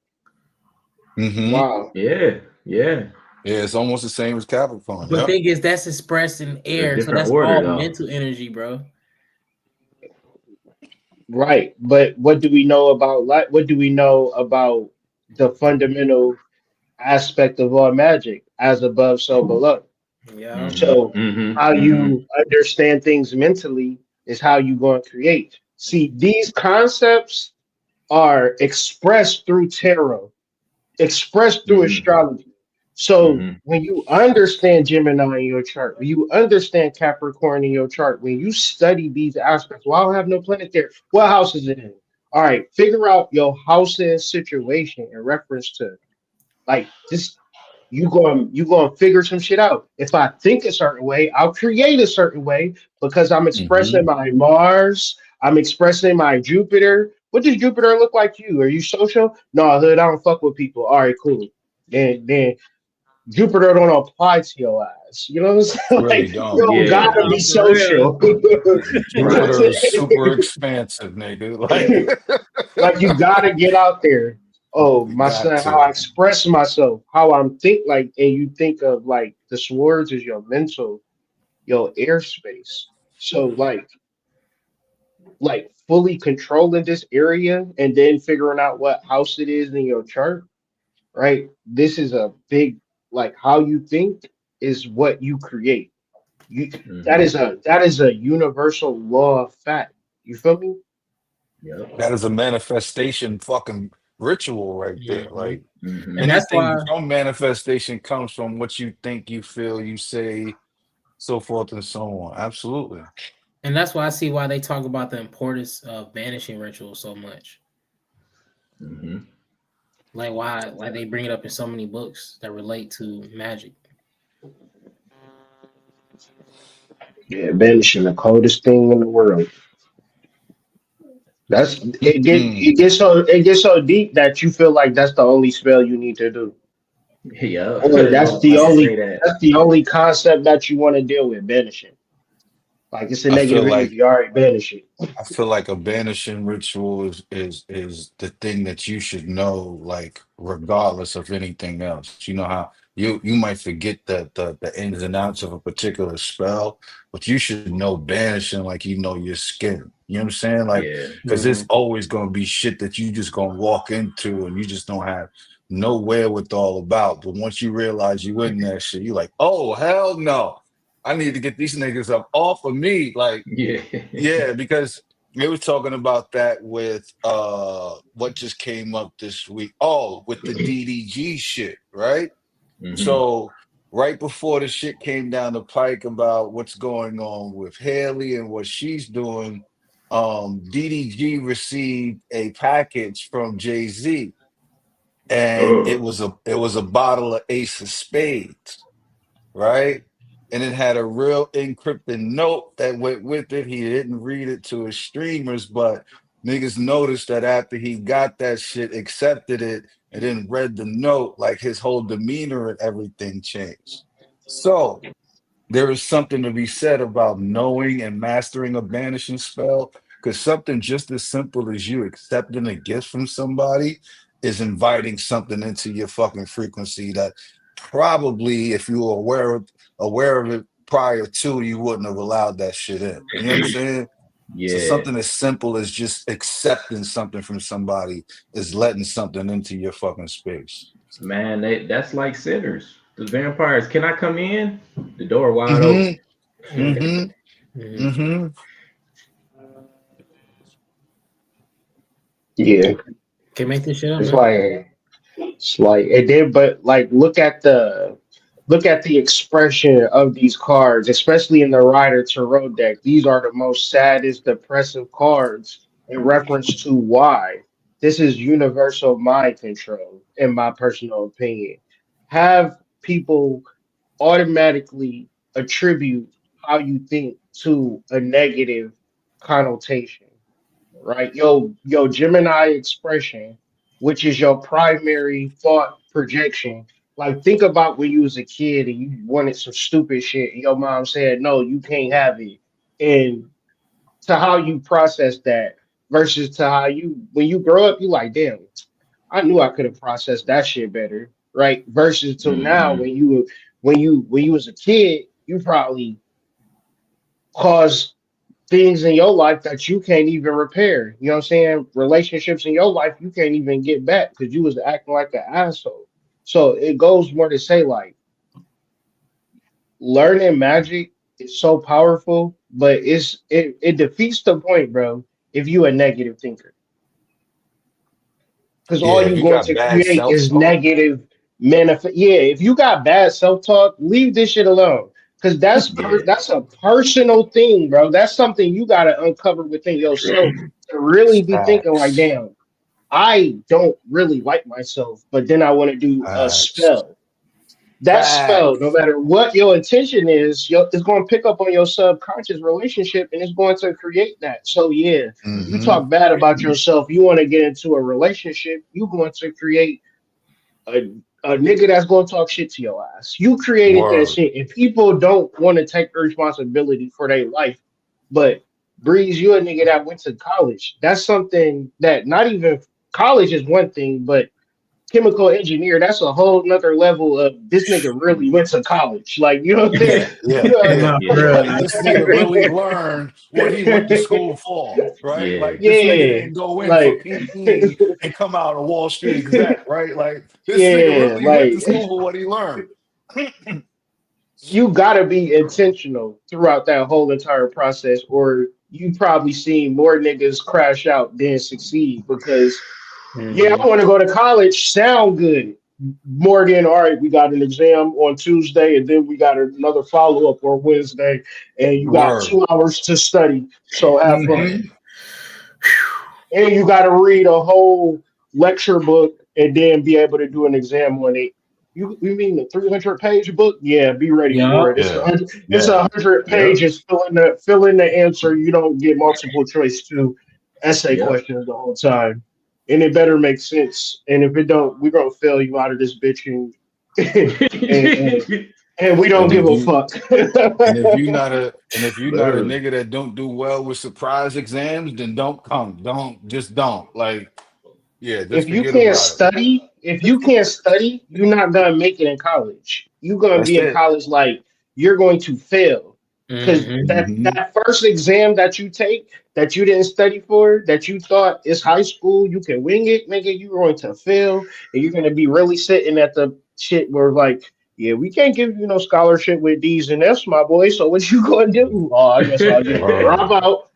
S3: Hmm.
S4: Wow.
S2: Yeah. Yeah.
S3: Yeah, it's almost the same as Capricorn.
S1: but
S3: Yep.
S1: thing is, that's expressed in
S2: A
S1: air, so
S2: different
S1: that's
S2: order
S1: all
S2: though.
S1: mental energy, bro.
S4: Right, but what do we know about what do we know about the fundamental aspect of all magic, as above, so below?
S1: Yeah.
S2: Mm-hmm.
S4: So how
S2: Mm-hmm. Mm-hmm.
S4: you understand things mentally is how you going to create. See, these concepts are expressed through tarot, expressed through
S2: Mm-hmm.
S4: astrology. So
S2: Mm-hmm.
S4: when you understand Gemini in your chart, when you understand Capricorn in your chart, when you study these aspects, well, I don't have no planet there. What house is it in? All right, figure out your house and situation in reference to like just you going to figure some shit out. If I think a certain way, I'll create a certain way because I'm
S3: Hmm.
S4: expressing my Mars, I'm expressing my Jupiter. What does Jupiter look like to you? Are you social? No, hood, I don't fuck with people. All right, cool. Then Jupiter don't apply to your ass. You know what I'm saying?
S3: Really
S4: Like
S3: don't.
S4: you don't
S2: Yeah.
S4: gotta be
S1: For real.
S4: social. You know what I'm
S2: Right.
S3: Jupiter is super
S4: saying?
S3: expansive, nigga. Like,
S4: Like you gotta get out there. Oh,
S3: you
S4: my
S3: got
S4: son, how I
S3: to.
S4: express myself, how I'm think like, and you think of like the swords is your mental, your airspace. So like fully controlling this area and then figuring out what house it is in your chart, right? This is a big like how you think is what you create. You
S2: Mm-hmm.
S4: that is a universal law of fact. You feel me?
S3: That
S2: Yep.
S3: is a manifestation fucking ritual right there.
S1: Hmm.
S3: Like,
S1: And
S2: Mm-hmm.
S1: that's
S3: anything
S1: why,
S3: from manifestation comes from what you think, you feel, you say, so forth and so on. Absolutely.
S1: I see why they talk about the importance of banishing rituals so much.
S2: Mm-hmm.
S1: Like why, like they bring it up in so many books that relate to magic.
S4: Yeah, banishing the coldest thing in the world. That's
S3: Mm.
S4: it gets so deep that you feel like that's the only spell you need to do.
S2: Yeah.
S4: Or
S2: I was about to say that.
S4: that's the only concept that you want to deal with, banishing. Like it's a
S3: I feel
S4: negative
S3: like
S4: energy. All right, banish it.
S3: I feel like a banishing ritual is the thing that you should know, like regardless of anything else. You know how you might forget the ins and outs of a particular spell, but you should know banishing like you know your skin. You know what I'm saying? Like,
S2: Yeah.
S3: because there's
S1: Hmm.
S3: always gonna be shit that you just gonna walk into and you just don't have no wherewithal about. But once you realize you in that shit, you're like, oh hell no. I need to get these niggas up off of me. Like,
S2: Yeah.
S3: yeah, because they were talking about that with what just came up this week. Oh, with the DDG shit, right?
S2: Mm-hmm.
S3: So right before the shit came down the pike about what's going on with Haley and what she's doing, DDG received a package from Jay-Z and it was a bottle of Ace of Spades, right? And it had a real encrypted note that went with it. He didn't read it to his streamers, but niggas noticed that after he got that shit, accepted it, and then read the note, like his whole demeanor and everything changed. So there is something to be said about knowing and mastering a banishing spell, because something just as simple as you accepting a gift from somebody is inviting something into your fucking frequency that probably, if you were aware of it prior to, you wouldn't have allowed that shit in. You know what I'm saying? So
S2: Yeah.
S3: something as simple as just accepting something from somebody is letting something into your fucking space.
S2: Man, that's like sinners. The vampires. Can I come in? The door wide
S3: Hmm.
S2: open.
S3: Mm-hmm.
S1: Mhm.
S3: Mm-hmm.
S4: Yeah,
S1: Can't make this shit up,
S4: it's
S1: man.
S4: like it's like it did, but like look at the expression of these cards, especially in the Rider Tarot deck. These are the most saddest, depressive cards in reference to why. This is universal mind control, in my personal opinion. Have people automatically attribute how you think to a negative connotation, right? Yo, Gemini expression, which is your primary thought projection. Like, think about when you was a kid and you wanted some stupid shit, and your mom said, "No, you can't have it," and to how you process that versus to how you when you grow up, you like, damn, I knew I could have processed that shit better, right? Versus to now
S2: Mm-hmm.
S4: when you was a kid, you probably caused things in your life that you can't even repair. You know what I'm saying? Relationships in your life you can't even get back because you was acting like an asshole. So it goes more to say like learning magic is so powerful, but it defeats the point, bro, if you a negative thinker. Because
S3: Yeah,
S4: all
S3: if
S4: you
S3: you
S4: going
S3: got
S4: to
S3: bad
S4: create is
S3: self-talk,
S4: negative manifest. Yeah, if you got bad self-talk, leave this shit alone. Because
S2: Yeah.
S4: that's a personal thing, bro. That's something you gotta uncover within yourself to really be thinking like,
S3: facts,
S4: damn, I don't really like myself, but then I want to do a
S3: facts,
S4: spell. That spell, no
S3: facts.
S4: matter what your intention is, it's going to pick up on your subconscious relationship and it's going to create that. So, yeah, you
S3: Mm-hmm.
S4: talk bad about yourself, you want to get into a relationship, you're going to create a nigga that's going to talk shit to your ass. You created that
S3: Word.
S4: shit, and people don't want to take responsibility for their life. But Breeze, you a nigga that went to college. That's something that not even college is one thing, but chemical engineer, that's a whole nother level of this nigga really went to college. Like, you know what I'm saying?
S3: Yeah, yeah,
S4: You
S3: yeah.
S1: No, for
S2: Yeah.
S1: real.
S3: Like this nigga really learned what he went to school for, right?
S2: Yeah.
S3: Like this nigga
S4: yeah,
S3: didn't go in for
S4: like,
S3: PE and come out a Wall Street exec, right? Like this nigga
S4: yeah,
S3: really went to
S4: like
S3: school for what he learned.
S4: you gotta be intentional throughout that whole entire process, or you probably seen more niggas crash out than succeed because yeah,
S1: Mhm.
S4: I want to go to college. Sound good. More than all right. We got an exam on Tuesday, and then we got another follow up on Wednesday, and you got
S3: Word.
S4: 2 hours to study. So have fun.
S3: Mm-hmm.
S4: And you got to read a whole lecture book and then be able to do an exam on it. You mean the 300-page book? Yeah, be ready for it.
S1: Yup.
S4: It's a
S3: Yeah.
S4: hundred. It's
S3: Yeah.
S4: 100
S2: Yep.
S4: pages. Fill in the answer. You don't get multiple choice to essay
S2: Yep.
S4: questions the whole time, and it better make sense. And if it don't, we're gonna fail you out of this bitch, and and, and we don't
S3: And
S4: give
S3: if
S4: a
S3: you
S4: fuck.
S3: and if you're not a
S2: Literally.
S3: nigga that don't do well with surprise exams, then don't come. Don't. Like, yeah, just forget about it.
S4: If you can't study, you're not gonna make it in college. You're gonna
S3: That's
S4: be in
S3: it.
S4: college like you're going to fail. Cause
S1: Mhm.
S3: Mm-hmm.
S4: that first exam that you take that you didn't study for, that you thought is high school, you can wing it, nigga, you're going to fail, and you're gonna be really sitting at the shit where like, yeah, we can't give you no scholarship with D's and F's, my boy. So what you gonna do? Oh, I guess I'll just drop
S3: Word.
S4: out.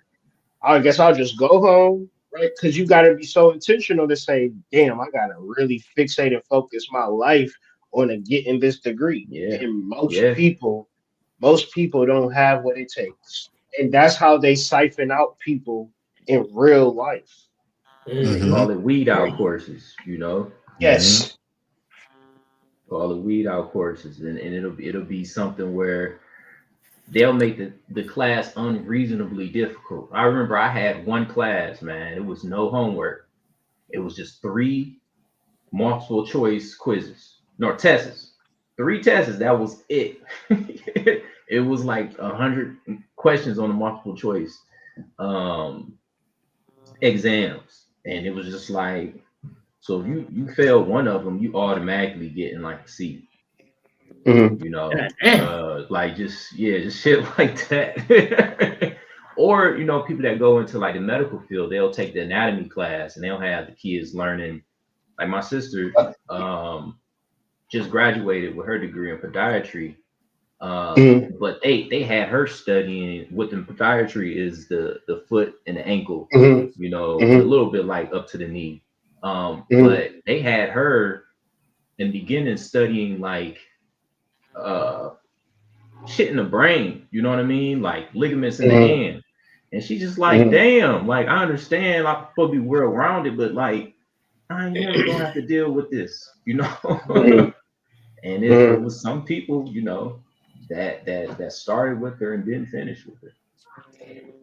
S4: I guess I'll just go home, right? Because you got to be so intentional to say, damn, I got to really fixate and focus my life on getting this degree.
S2: Yeah.
S4: And
S2: Yeah.
S4: most people don't have what it takes. And that's how they siphon out people in real life.
S2: They
S1: Mhm.
S3: Mm-hmm.
S2: call it weed out courses,
S3: Mm-hmm.
S4: Yes.
S2: call it weed out courses. And it'll be something where they'll make the class unreasonably difficult. I remember I had one class, man. It was no homework. It was just three multiple choice quizzes. No tests. Three tests. That was it. It was like 100 questions on the multiple choice um exams. And it was just like, so if you fail one of them, you automatically get in like a C,
S4: Hmm.
S1: God damn.
S2: like just yeah, just shit like that. Or people that go into like the medical field, they'll take the anatomy class and they'll have the kids learning. Like my sister, just graduated with her degree in podiatry.
S4: Mm-hmm.
S2: But they had her studying what the podiatry is the foot and the ankle, you know, and a
S4: Mm-hmm.
S2: little bit like up to the knee.
S4: Mm-hmm.
S2: But they had her in the beginning studying like uh shit in the brain, you know what I mean? Like ligaments in the
S4: Mm-hmm.
S2: hand. And she's just like,
S4: Mm-hmm.
S2: damn, like I understand I'm supposed to be well rounded, but like I ain't never gonna have to deal with this, you know.
S4: Mm-hmm.
S2: And it
S4: Mm-hmm.
S2: was some people, you know, that started with her and didn't finish with her.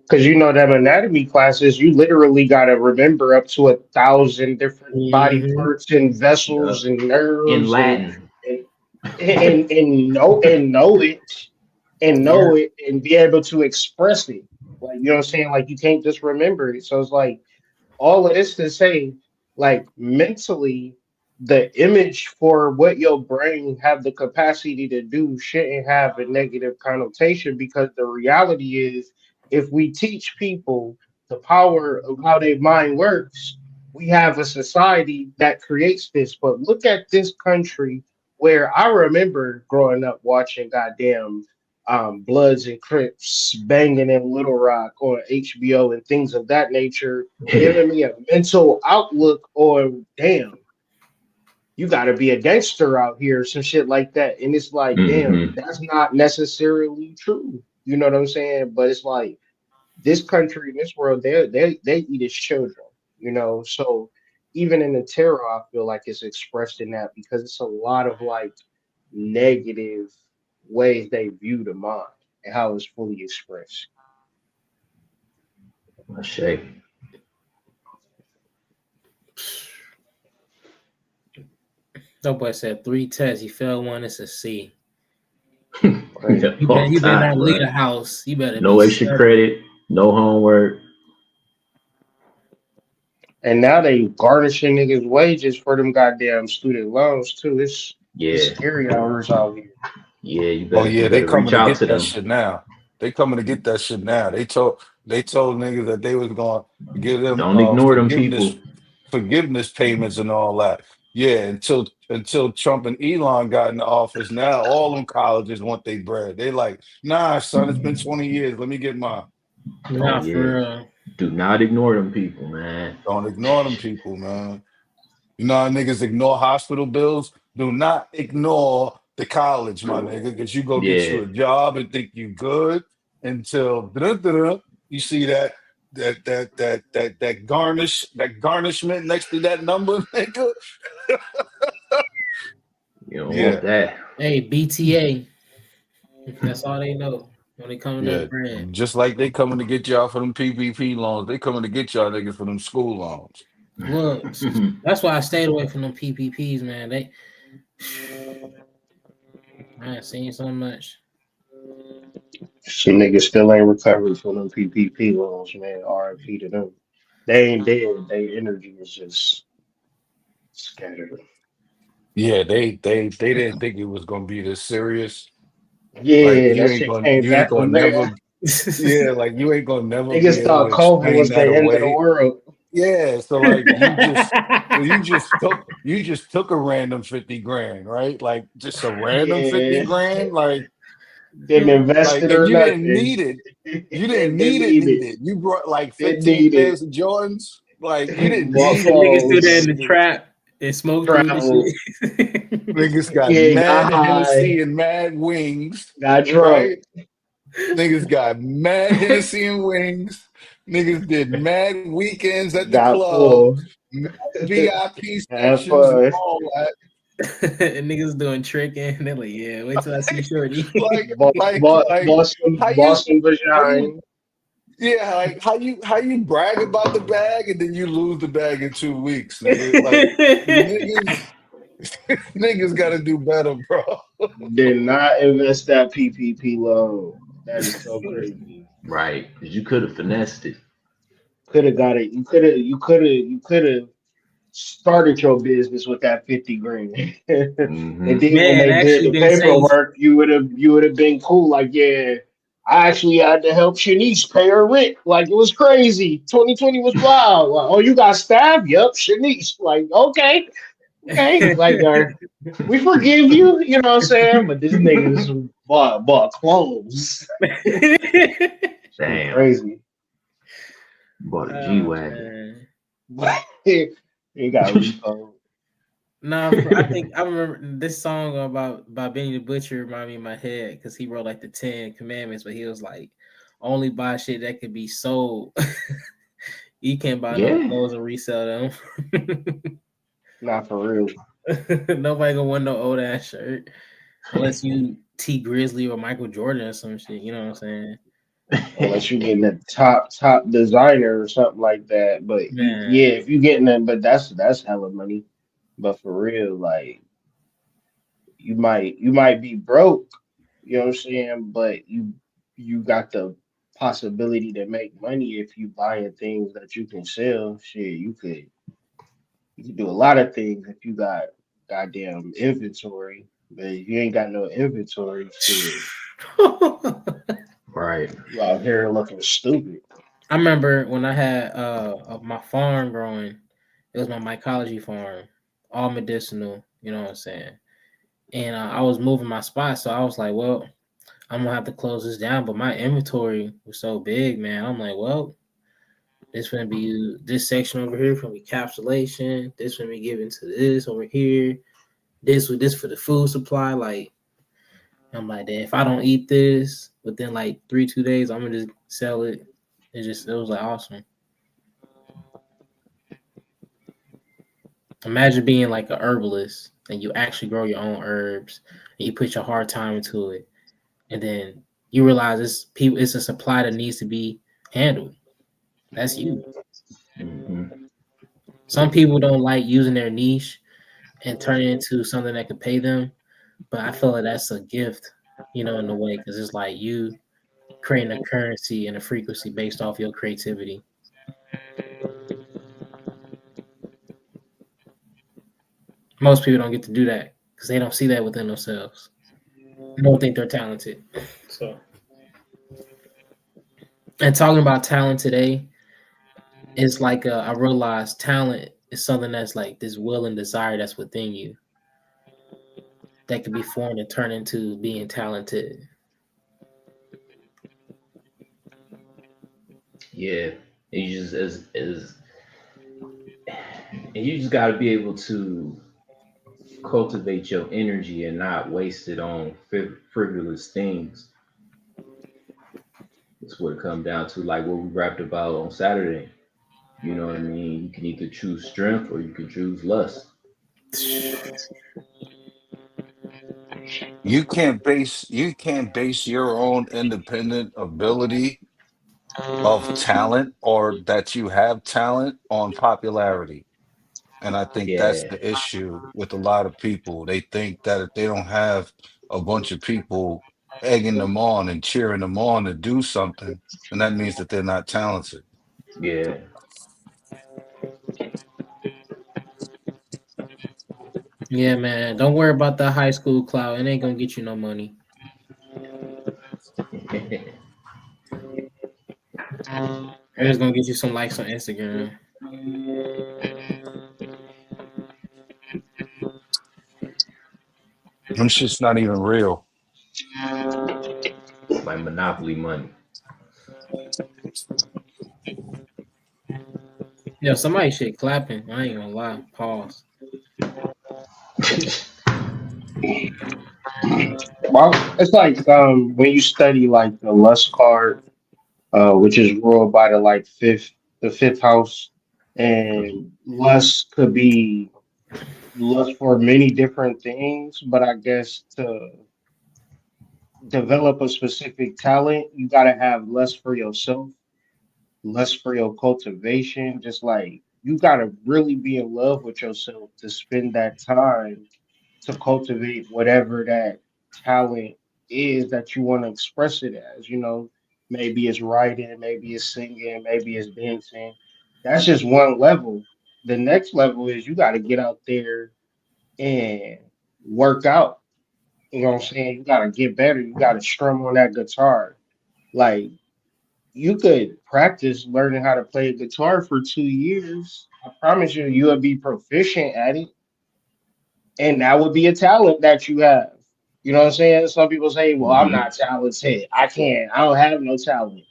S4: Because you know them anatomy classes, you literally got to remember up to 1,000 different body
S1: Hmm.
S4: parts and vessels
S2: Yup.
S4: and
S2: In
S4: nerves
S2: Latin.
S4: and and
S1: Yeah.
S4: know it and be able to express it. Like you know what I'm saying? Like you can't just remember it. So it's like all of this to say, like mentally, the image for what your brain have the capacity to do shouldn't have a negative connotation because the reality is if we teach people the power of how their mind works, we have a society that creates this. But look at this country where I remember growing up watching goddamn Bloods and Crips banging in Little Rock on HBO and things of that nature, giving me a mental outlook on damn, you got to be a gangster out here, some shit like that. And it's like, damn,
S2: Hmm.
S4: that's not necessarily true. You know what I'm saying? But it's like this country, this world, they eat its children. You know, so even in the terror, I feel like it's expressed in that because it's a lot of like negative ways they view the mind and how it's fully expressed.
S2: Shay.
S1: That boy said 3 tests. He failed one. It's a C.
S4: Right.
S2: All
S1: You better
S2: time,
S1: not leave
S2: bro.
S1: the house. You better be
S2: No extra
S1: studying.
S2: credit, no homework.
S4: And now they garnishing niggas' wages for them goddamn student loans too. It's
S2: Yeah.
S4: scary hours out here.
S2: Yeah,
S3: Oh
S2: you
S3: yeah, they
S2: better reach
S3: coming to
S2: out
S3: get
S2: to
S3: that
S2: them.
S3: shit now. They coming to get that shit now. They told niggas that they was going to give them
S2: Don't ignore them
S3: forgiveness
S2: people.
S3: forgiveness payments and all that. Yeah, until Trump and Elon got in the office, now all them colleges want their bread. They like, nah, son, it's been 20 years. Let me get mine.
S2: Oh
S1: Nah, for
S2: yeah.
S1: real.
S2: Do not ignore them people, man.
S3: Don't ignore them people, man. You know how niggas ignore hospital bills? Do not ignore the college, my nigga, because you go get
S2: Yeah.
S3: you a job and think you good until da-da-da-da, you see that garnishment next to that number, nigga.
S2: You don't want
S3: Yeah,
S2: that.
S1: Hey, BTA. That's all they know when it comes to
S3: yeah.
S1: that bread.
S3: Just like they coming to get y'all for them PPP loans, they coming to get y'all niggas for them school loans.
S1: Look, that's why I stayed away from them PPPs, man. I ain't seen so much.
S4: Some niggas still ain't recovered from them PPP loans, man. RIP to them. They ain't dead. Their energy is just scattered.
S3: Yeah, they didn't think it was gonna be this serious. Like
S4: Yeah, that shit came
S3: you ain't
S4: back
S3: gonna
S4: from there.
S3: never yeah, like you ain't gonna never be
S4: Niggas
S3: able to
S4: thought COVID
S3: explain
S4: was
S3: that
S4: the end of the
S3: away.
S4: world.
S3: Yeah, so like you just took a random 50 grand, right? Like just a random 50
S4: Yeah.
S3: grand,
S4: Didn't invest
S3: like
S4: it
S3: and
S4: or
S3: you didn't
S4: nothing.
S3: need it. You didn't
S4: Didn't need
S3: need
S4: it.
S3: it. You brought like
S4: Didn't
S3: 15
S4: need it.
S3: pairs of Jordans. Like you didn't
S4: Bought
S3: need
S1: And
S3: it, my
S1: niggas threw
S3: nigga.
S1: that in
S4: phones,
S1: the trap and smoked through the
S4: traveled.
S1: shit.
S3: Niggas got
S4: Yeah, got
S3: mad Hennessy
S4: high,
S3: and mad wings,
S4: got drunk,
S3: right? Niggas got mad Hennessy and wings. Niggas did mad weekends at the
S4: got
S3: club,
S4: full.
S3: mad VIP
S4: Have
S3: sections and
S4: fun.
S3: all that.
S1: And niggas doing tricking. They're like, yeah, wait till I see Shorty.
S3: Like,
S4: Bought,
S3: like how
S4: bought
S3: you
S4: some
S3: how you
S4: vagina.
S3: yeah, like how you brag about the bag and then you lose the bag in 2 weeks, nigga. Like niggas niggas gotta do better, bro.
S4: Did not invest that PPP loan. That is so crazy.
S2: Right. Because you could have finessed it.
S4: Could have got it. You could have started your business with that 50 grand. And
S2: Hmm.
S4: then when
S1: Man,
S4: they did
S1: actually
S4: the
S1: didn't say.
S4: paperwork, you would have been cool. Like, yeah, I actually had to help Shanice pay her rent. Like it was crazy. 2020 was wild. Like, oh, you got stabbed? Yep, Shanice. Like, okay. Okay, like we forgive you, you know what I'm saying? But this nigga's bought clothes. Shit
S2: Damn,
S4: crazy.
S2: bought a G
S1: Oh
S2: wagon.
S1: man.
S4: But he got repo.
S1: Nah, for I think I remember this song about by Benny the Butcher remind me in my head because he wrote like the 10 Commandments, but he was like, only buy shit that could be sold. You can't buy no
S2: Yeah,
S1: clothes and resell them.
S4: Not for real.
S1: Nobody gonna want no old ass shirt unless you T Grizzly or Michael Jordan or some shit. You know what I'm saying?
S4: Unless you're getting a top designer or something like that. But
S1: Man,
S4: yeah, if you getting that, but that's hella money. But for real, like you might be broke, you know what I'm saying? But you got the possibility to make money if you buying things that you can sell. Shit, you could do a lot of things if you got goddamn inventory. But if you ain't got no inventory, shit,
S2: right.
S4: you out here looking stupid.
S1: I remember when I had my farm growing. It was my mycology farm, all medicinal. You know what I'm saying? And I was moving my spot, so I was like, well, I'm gonna have to close this down. But my inventory was so big, man. I'm like, well, this gonna be this section over here from encapsulation. This gonna be given to this over here. This with this for the food supply. Like I'm like, that if I don't eat this within like 2 days, I'm gonna just sell it. It was like awesome. Imagine being like a herbalist and you actually grow your own herbs and you put your hard time into it, and then you realize it's a supply that needs to be handled. That's you.
S2: Hmm.
S1: Some people don't like using their niche and turn it into something that could pay them, but I feel like that's a gift, in a way, because it's like you creating a currency and a frequency based off your creativity. Most people don't get to do that because they don't see that within themselves. They don't think they're talented. So, and talking about talent today, it's like I realized talent is something that's like this will and desire that's within you that can be formed and turned into being talented.
S2: Yeah, and you just as and you just got to be able to cultivate your energy and not waste it on frivolous things. That's what it comes down to, like what we rapped about on Saturday. You know what I mean? You can either choose strength or you can choose lust.
S3: You can't base your own independent ability of talent or that you have talent on popularity. And I think that's
S2: Yeah,
S3: the issue with a lot of people. They think that if they don't have a bunch of people egging them on and cheering them on to do something, then that means that they're not talented.
S2: yeah.
S1: Yeah, man. Don't worry about the high school cloud. It ain't gonna get you no money. It's gonna get you some likes on Instagram.
S3: Them shit's not even real.
S2: Like monopoly money.
S1: Yeah, somebody shit clapping. I ain't gonna lie. Pause.
S4: Well, it's like when you study like the lust card, which is ruled by the fifth house, and lust could be lust for many different things. But I guess to develop a specific talent, you gotta have lust for yourself, less for your cultivation. Just like you gotta really be in love with yourself to spend that time to cultivate whatever that talent is that you want to express it as. Maybe it's writing, maybe it's singing, maybe it's dancing. That's just one level. The next level is you got to get out there and work out. You know what I'm saying? You got to get better. You got to strum on that guitar. Like you could practice learning how to play a guitar for 2 years. I promise you, you'll be proficient at it. and that would be a talent that you have. You know what I'm saying? Some people say, "Well, I'm
S2: Mm-hmm.
S4: not talented. I can't. I don't have no talent."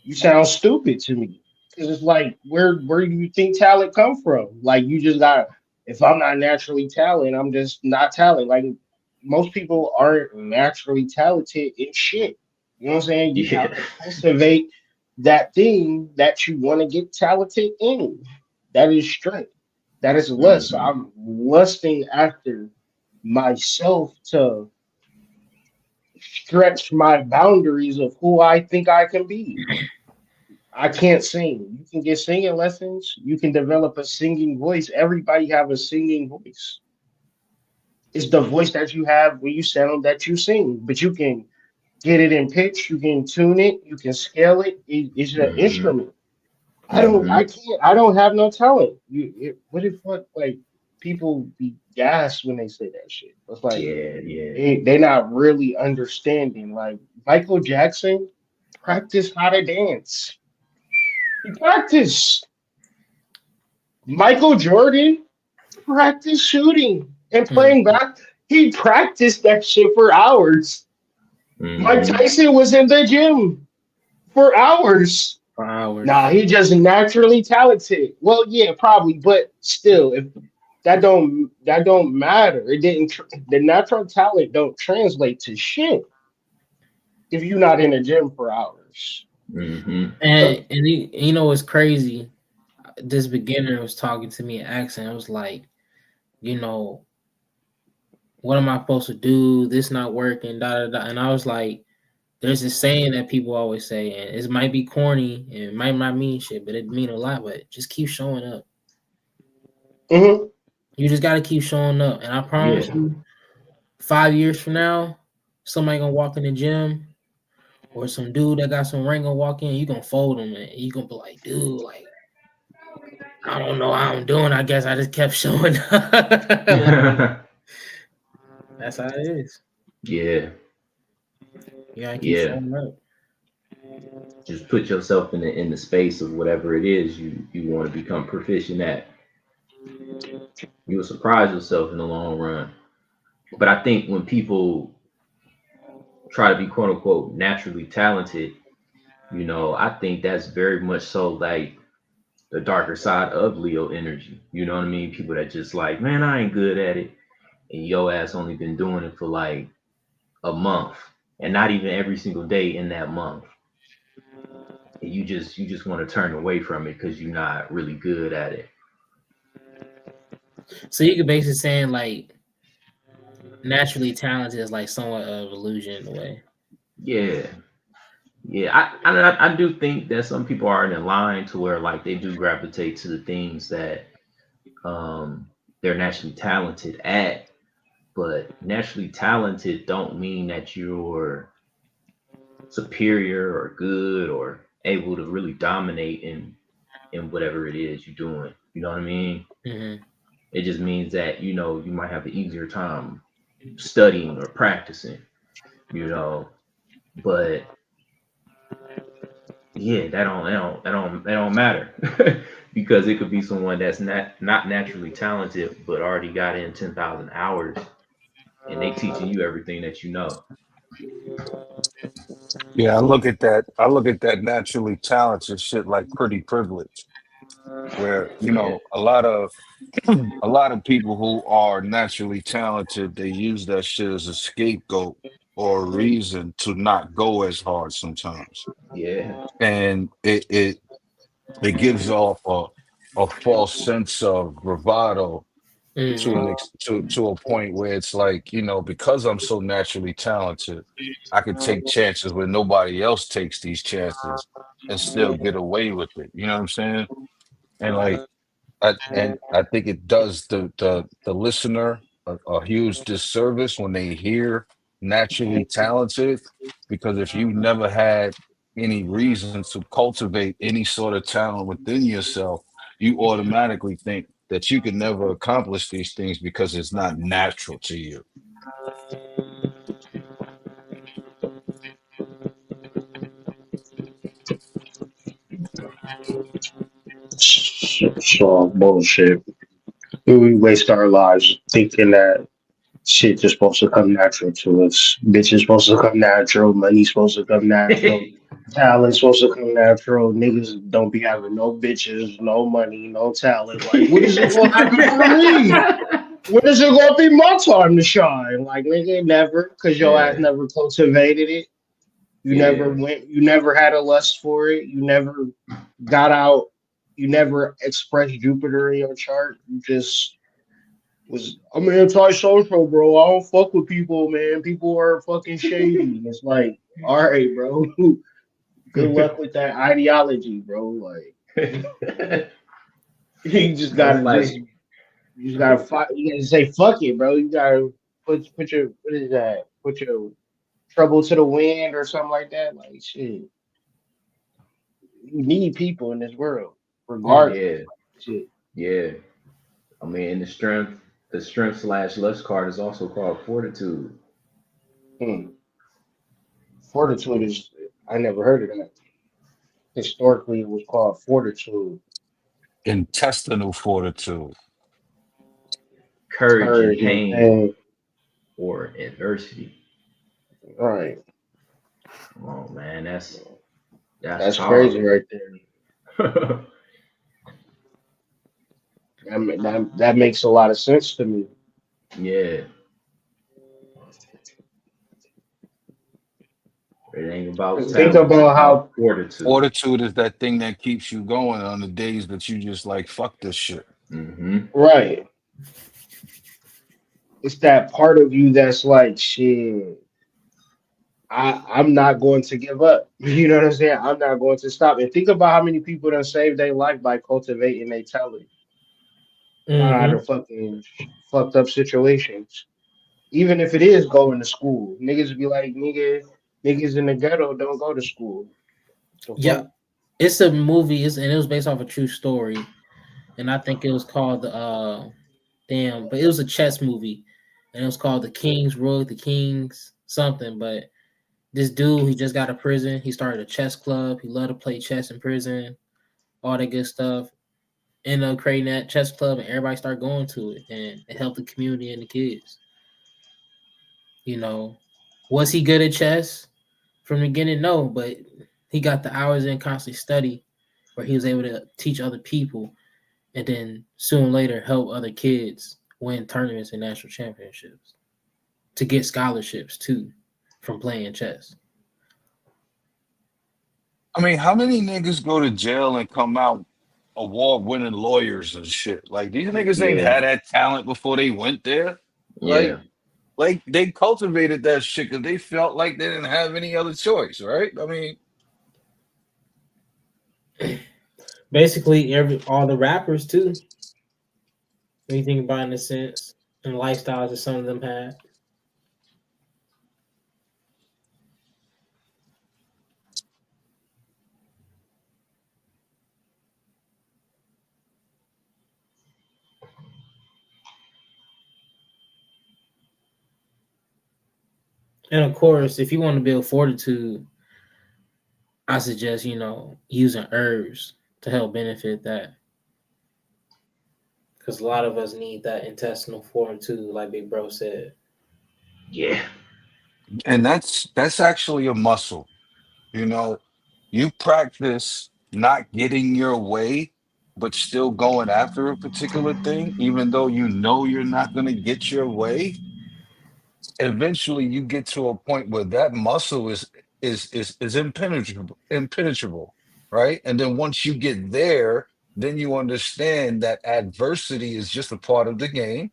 S4: You sound stupid to me because it's like, where do you think talent come from? Like you just got. If I'm not naturally talented, I'm just not talented. Like most people aren't naturally talented in shit. You know what I'm saying? You
S2: Yeah.
S4: have to cultivate that thing that you want to get talented in. That is strength. That is lust.
S2: Mm-hmm.
S4: I'm lusting after myself to stretch my boundaries of who I think I can be. I can't sing. You can get singing lessons. You can develop a singing voice. Everybody have a singing voice. It's the voice that you have when you sound that you sing. But you can get it in pitch. You can tune it. You can scale it. It's an
S2: Mm-hmm.
S4: instrument. I don't.
S2: Mm-hmm.
S4: I can't. I don't have no talent. What if what like people be gassed when they say that shit? It's like
S2: Yeah, yeah.
S4: they not really understanding. Like Michael Jackson practiced how to dance. He practiced. Michael Jordan practiced shooting and playing
S1: Mhm.
S4: back. He practiced that shit for hours. Mike
S2: Mm-hmm.
S4: Tyson was in the gym for hours.
S1: For
S4: Nah,
S1: hours.
S4: he just naturally talented. Well, yeah, probably, but still, if that don't matter. It didn't. The natural talent don't translate to shit if you're not in the gym for hours.
S2: Mm-hmm.
S1: You know what's crazy? This beginner was talking to me in accent. I was like, you know, what am I supposed to do? This not working, da da da. And I was like, there's this saying that people always say, and it might be corny and it might not mean shit, but it mean a lot. But just keep showing up.
S4: Hmm.
S1: You just gotta keep showing up. And I promise
S2: Yeah.
S1: you, 5 years from now, somebody gonna walk in the gym or some dude that got some ring gonna walk in, you gonna fold him and you gonna be like, dude, like, I don't know how I'm doing. I guess I just kept showing up. That's how it is.
S2: Yeah.
S1: You gotta keep
S2: Yeah.
S1: showing up.
S2: Just put yourself in the space of whatever it is you want to become proficient at. You will surprise yourself in the long run. But I think when people try to be quote unquote naturally talented, I think that's very much so like the darker side of Leo energy. You know what I mean? People that just like, man, I ain't good at it. And yo ass only been doing it for like a month. And not even every single day in that month. And you just want to turn away from it because you're not really good at it.
S1: So you could basically saying like naturally talented is like somewhat of illusion in a way.
S2: Yeah. Yeah. I do think that some people are in a line to where like they do gravitate to the things that um they're naturally talented at, but naturally talented don't mean that you're superior or good or able to really dominate in whatever it is you're doing. You know what I mean?
S1: Mm-hmm.
S2: It just means that you might have an easier time studying or practicing. You know, but yeah, that don't matter because it could be someone that's not naturally talented but already got in 10,000 hours and they teaching you everything that you know.
S3: Yeah, I look at that. I look at that naturally talented shit like pretty privilege, where
S2: Yeah,
S3: a lot of people who are naturally talented, they use that shit as a scapegoat or a reason to not go as hard sometimes,
S2: yeah,
S3: and it gives off a false sense of bravado to
S1: Mm-hmm.
S3: to a point where it's like, because I'm so naturally talented, I could take chances where nobody else takes these chances and still get away with it. You know what I'm saying? And like I think it does the listener a huge disservice when they hear naturally talented, because if you never had any reason to cultivate any sort of talent within yourself, you automatically think that you can never accomplish these things because it's not natural to you.
S4: So bullshit. We waste our lives thinking that shit just supposed to come natural to us. Bitch is supposed to come natural. Money's supposed to come natural. Talent's supposed to come natural. Niggas don't be having no bitches, no money, no talent. Like, when is it gonna happen for me? When is it gonna be my time to shine? Like, nigga, never, cause your ass
S2: Yeah,
S4: never cultivated it. You never
S2: yeah,
S4: went. You never had a lust for it. You never got out. You never expressed Jupiter in your chart. You just was. I'm antisocial, bro. I don't fuck with people, man. People are fucking shady. And it's like, all right, bro. Good luck with that ideology, bro. Like, you just
S2: it's
S4: gotta
S2: like
S4: you just gotta fight. You gotta say fuck it, bro. You gotta put your what is that? Put your trouble to the wind or something like that. Like shit, you need people in this world,
S1: Mm.
S4: regardless.
S2: yeah,
S4: Like, shit.
S2: yeah. I mean, the strength slash lust card is also called fortitude.
S4: Hmm. Fortitude is. I never heard of that. Historically, it was called fortitude,
S3: Intestinal fortitude.
S2: Courage in
S4: courage, and
S2: pain
S4: pain.
S2: or adversity.
S4: Right.
S2: Oh man, that's
S4: That's crazy,
S2: powerful.
S4: right there. That makes a lot of sense to me.
S2: Yeah, it ain't about
S4: 'Cause think
S2: talent, it's
S4: about how
S2: about fortitude.
S3: Fortitude is that thing that keeps you going on the days that you just like fuck this shit.
S2: Hmm.
S4: right. It's that part of you that's like, shit, I'm not going to give up. You know what I'm saying? I'm not going to stop. And think about how many people done saved their life by cultivating their talent out
S1: Mm-hmm.
S4: of fucking fucked up situations. Even if it is going to school, niggas be like, niggas in the ghetto don't go to school. The
S1: Yeah,
S4: fuck?
S1: it's a movie, and it was based off a true story, and I think it was called damn, but it was a chess movie, and it was called The King's Road, The King's something. But this dude, he just got out of prison. He started a chess club. He loved to play chess in prison, all that good stuff. Ended up creating that chess club, and everybody started going to it, and it helped the community and the kids. You know, was he good at chess from the beginning? No, but he got the hours in constantly study, where he was able to teach other people, and then soon later help other kids win tournaments and national championships to get scholarships too from playing chess.
S3: I mean, how many niggas go to jail and come out award-winning lawyers and shit? Like these niggas ain't
S2: Yeah,
S3: had that talent before they went there.
S2: yeah.
S3: Like they cultivated that shit because they felt like they didn't have any other choice, right? I mean,
S1: Basically, every all the rappers too. When you think about it in a sense, and lifestyles that some of them had. And of course, if you want to build fortitude, I suggest using herbs to help benefit that, because a lot of us need that intestinal fortitude, like Big Bro said.
S2: Yeah.
S3: and that's actually a muscle. You know, you practice not getting your way, but still going after a particular thing, even though you know you're not going to get your way. Eventually, you get to a point where that muscle is impenetrable, right? And then once you get there, then you understand that adversity is just a part of the game,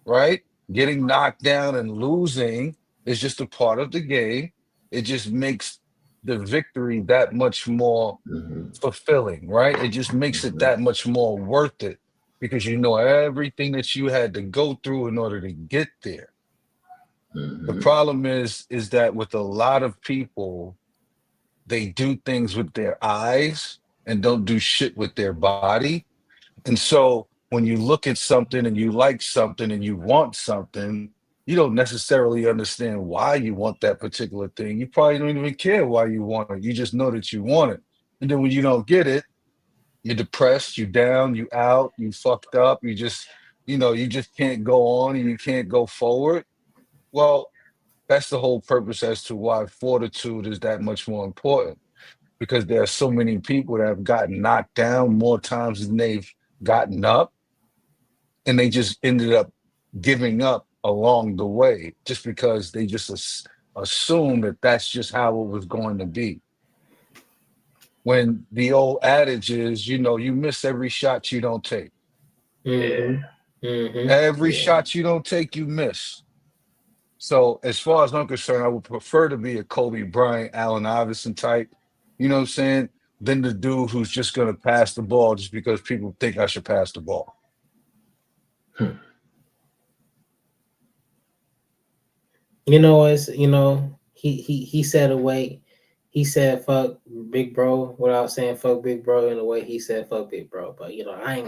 S3: right? Getting knocked down and losing is just a part of the game. It just makes the victory that much more
S2: Hmm.
S3: fulfilling, right? It just makes it
S2: Hmm.
S3: that much more worth it because you know everything that you had to go through in order to get there. The
S2: Hmm.
S3: problem is that with a lot of people, they do things with their eyes and don't do shit with their body. And so when you look at something and you like something and you want something, you don't necessarily understand why you want that particular thing. You probably don't even care why you want it. You just know that you want it. And then when you don't get it, you're depressed, you down, you out, you fucked up, you just you just can't go on and you can't go forward. Well, that's the whole purpose as to why fortitude is that much more important, because there are so many people that have gotten knocked down more times than they've gotten up, and they just ended up giving up along the way just because they just assumed that that's just how it was going to be. When the old adage is, you miss every shot you don't take.
S2: Yeah.
S3: Every
S2: Yeah.
S3: shot you don't take, you miss. So as far as I'm concerned, I would prefer to be a Kobe Bryant, Allen Iverson type, you know what I'm saying, than the dude who's just going to pass the ball just because people think I should pass the ball.
S1: He said away. He said fuck big bro without saying fuck big bro in the way he said fuck big bro. But I ain't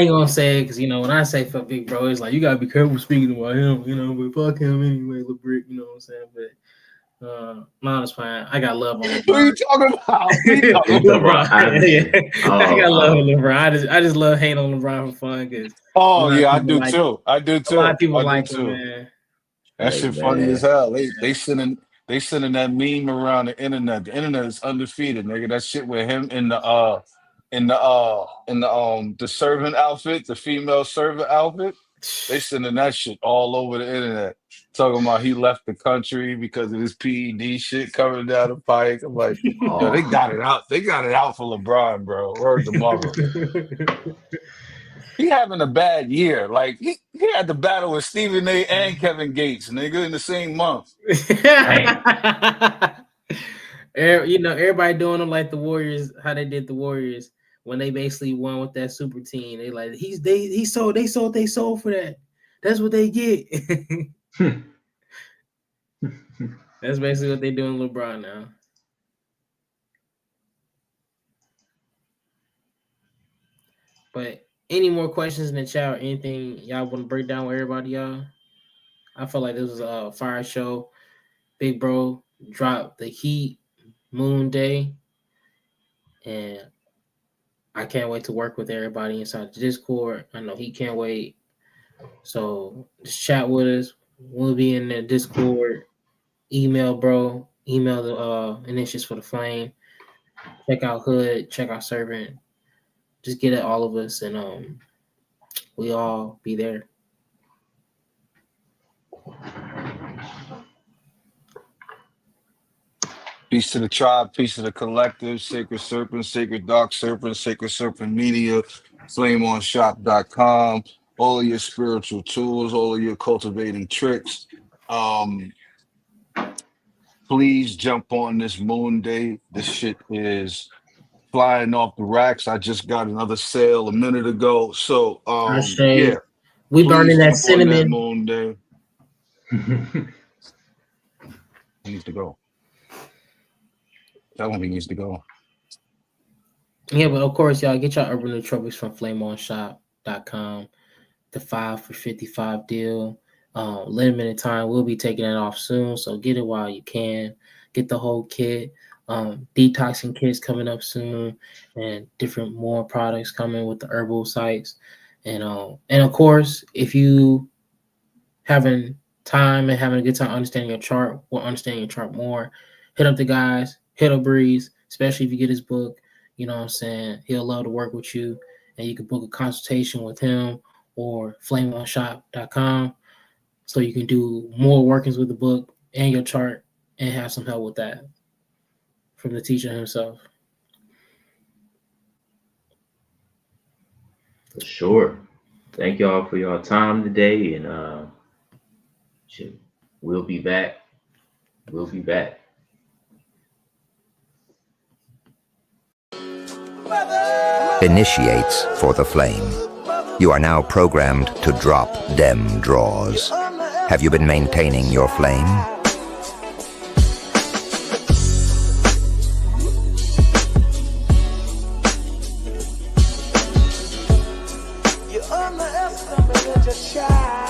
S1: gonna say it because when I say fuck big bro, it's like you gotta be careful speaking about him, but fuck him anyway, little brick, you know what I'm saying? But no, it's fine. I got love on
S3: What are
S1: LeBron.
S3: you talking about? What are you talking
S2: You
S3: about?
S2: talking about
S1: LeBron.
S2: Iverson?
S1: I got love
S2: Oh,
S1: on LeBron. I just love hating on LeBron for fun because a
S3: Oh
S1: lot of
S3: yeah, I
S1: people
S3: do
S1: like
S3: too. I do
S1: a lot of
S3: too.
S1: people
S3: I do
S1: like him,
S3: too.
S1: man.
S3: That
S2: hey
S3: shit funny as
S2: man.
S3: hell. They sending that meme around the internet. The internet is undefeated, nigga. That shit with him in the servant outfit, the female servant outfit. They sending that shit all over the internet. Talking about he left the country because of his PED shit coming down the pike. I'm like, yo, they
S2: Oh,
S3: got it out. They got it out for LeBron, bro. Word to mother. He having a bad year. Like he had to battle with Stephen A. and Kevin Gates, nigga, in the same month.
S2: dang.
S1: Everybody doing them like the Warriors, how they did the Warriors when they basically won with that super team. They like they sold for that. That's what they get. That's basically what they doing LeBron now. But any more questions in the chat or anything y'all want to break down with everybody, y'all? I feel like this was a fire show. Big bro dropped the heat Moonday, and I can't wait to work with everybody inside the Discord. I know he can't wait. So just chat with us. We'll be in the Discord. Email bro. Email the initials for the flame. Check out Hood. Check out Servant. Just get at all of us, and we all be there.
S3: Peace to the tribe, peace to the collective, Sacred Serpent, Sacred Dark Serpent, Sacred Serpent Media, FlameOnShop.com, all of your spiritual tools, all of your cultivating tricks. Please jump on this Moonday. This shit is flying off the racks. I just got another sale a minute ago. So
S1: I say
S3: yeah,
S1: we burning
S3: please
S1: that
S3: jump on that
S1: cinnamon.
S3: Moonday. He needs to go. Tell him he needs to go.
S1: Yeah, but of course, y'all get your urban nootropics from FlameOnShop.com. The 5 for 55 deal. Limited time. We'll be taking it off soon, so get it while you can. Get the whole kit. Detoxing kits coming up soon, and different more products coming with the herbal sites. And of course, if you having time and having a good time understanding your chart or understanding your chart more, hit up the guys, hit up Breeze, especially if you get his book. You know what I'm saying? He'll love to work with you, and you can book a consultation with him or flameonshop.com so you can do more workings with the book and your chart and have some help with that from the teacher himself.
S2: For sure. Thank y'all for your time today, and we'll be back. We'll be back.
S5: Initiates for the flame. You are now programmed to drop dem draws. Have you been maintaining your flame?
S6: You underestimated your child.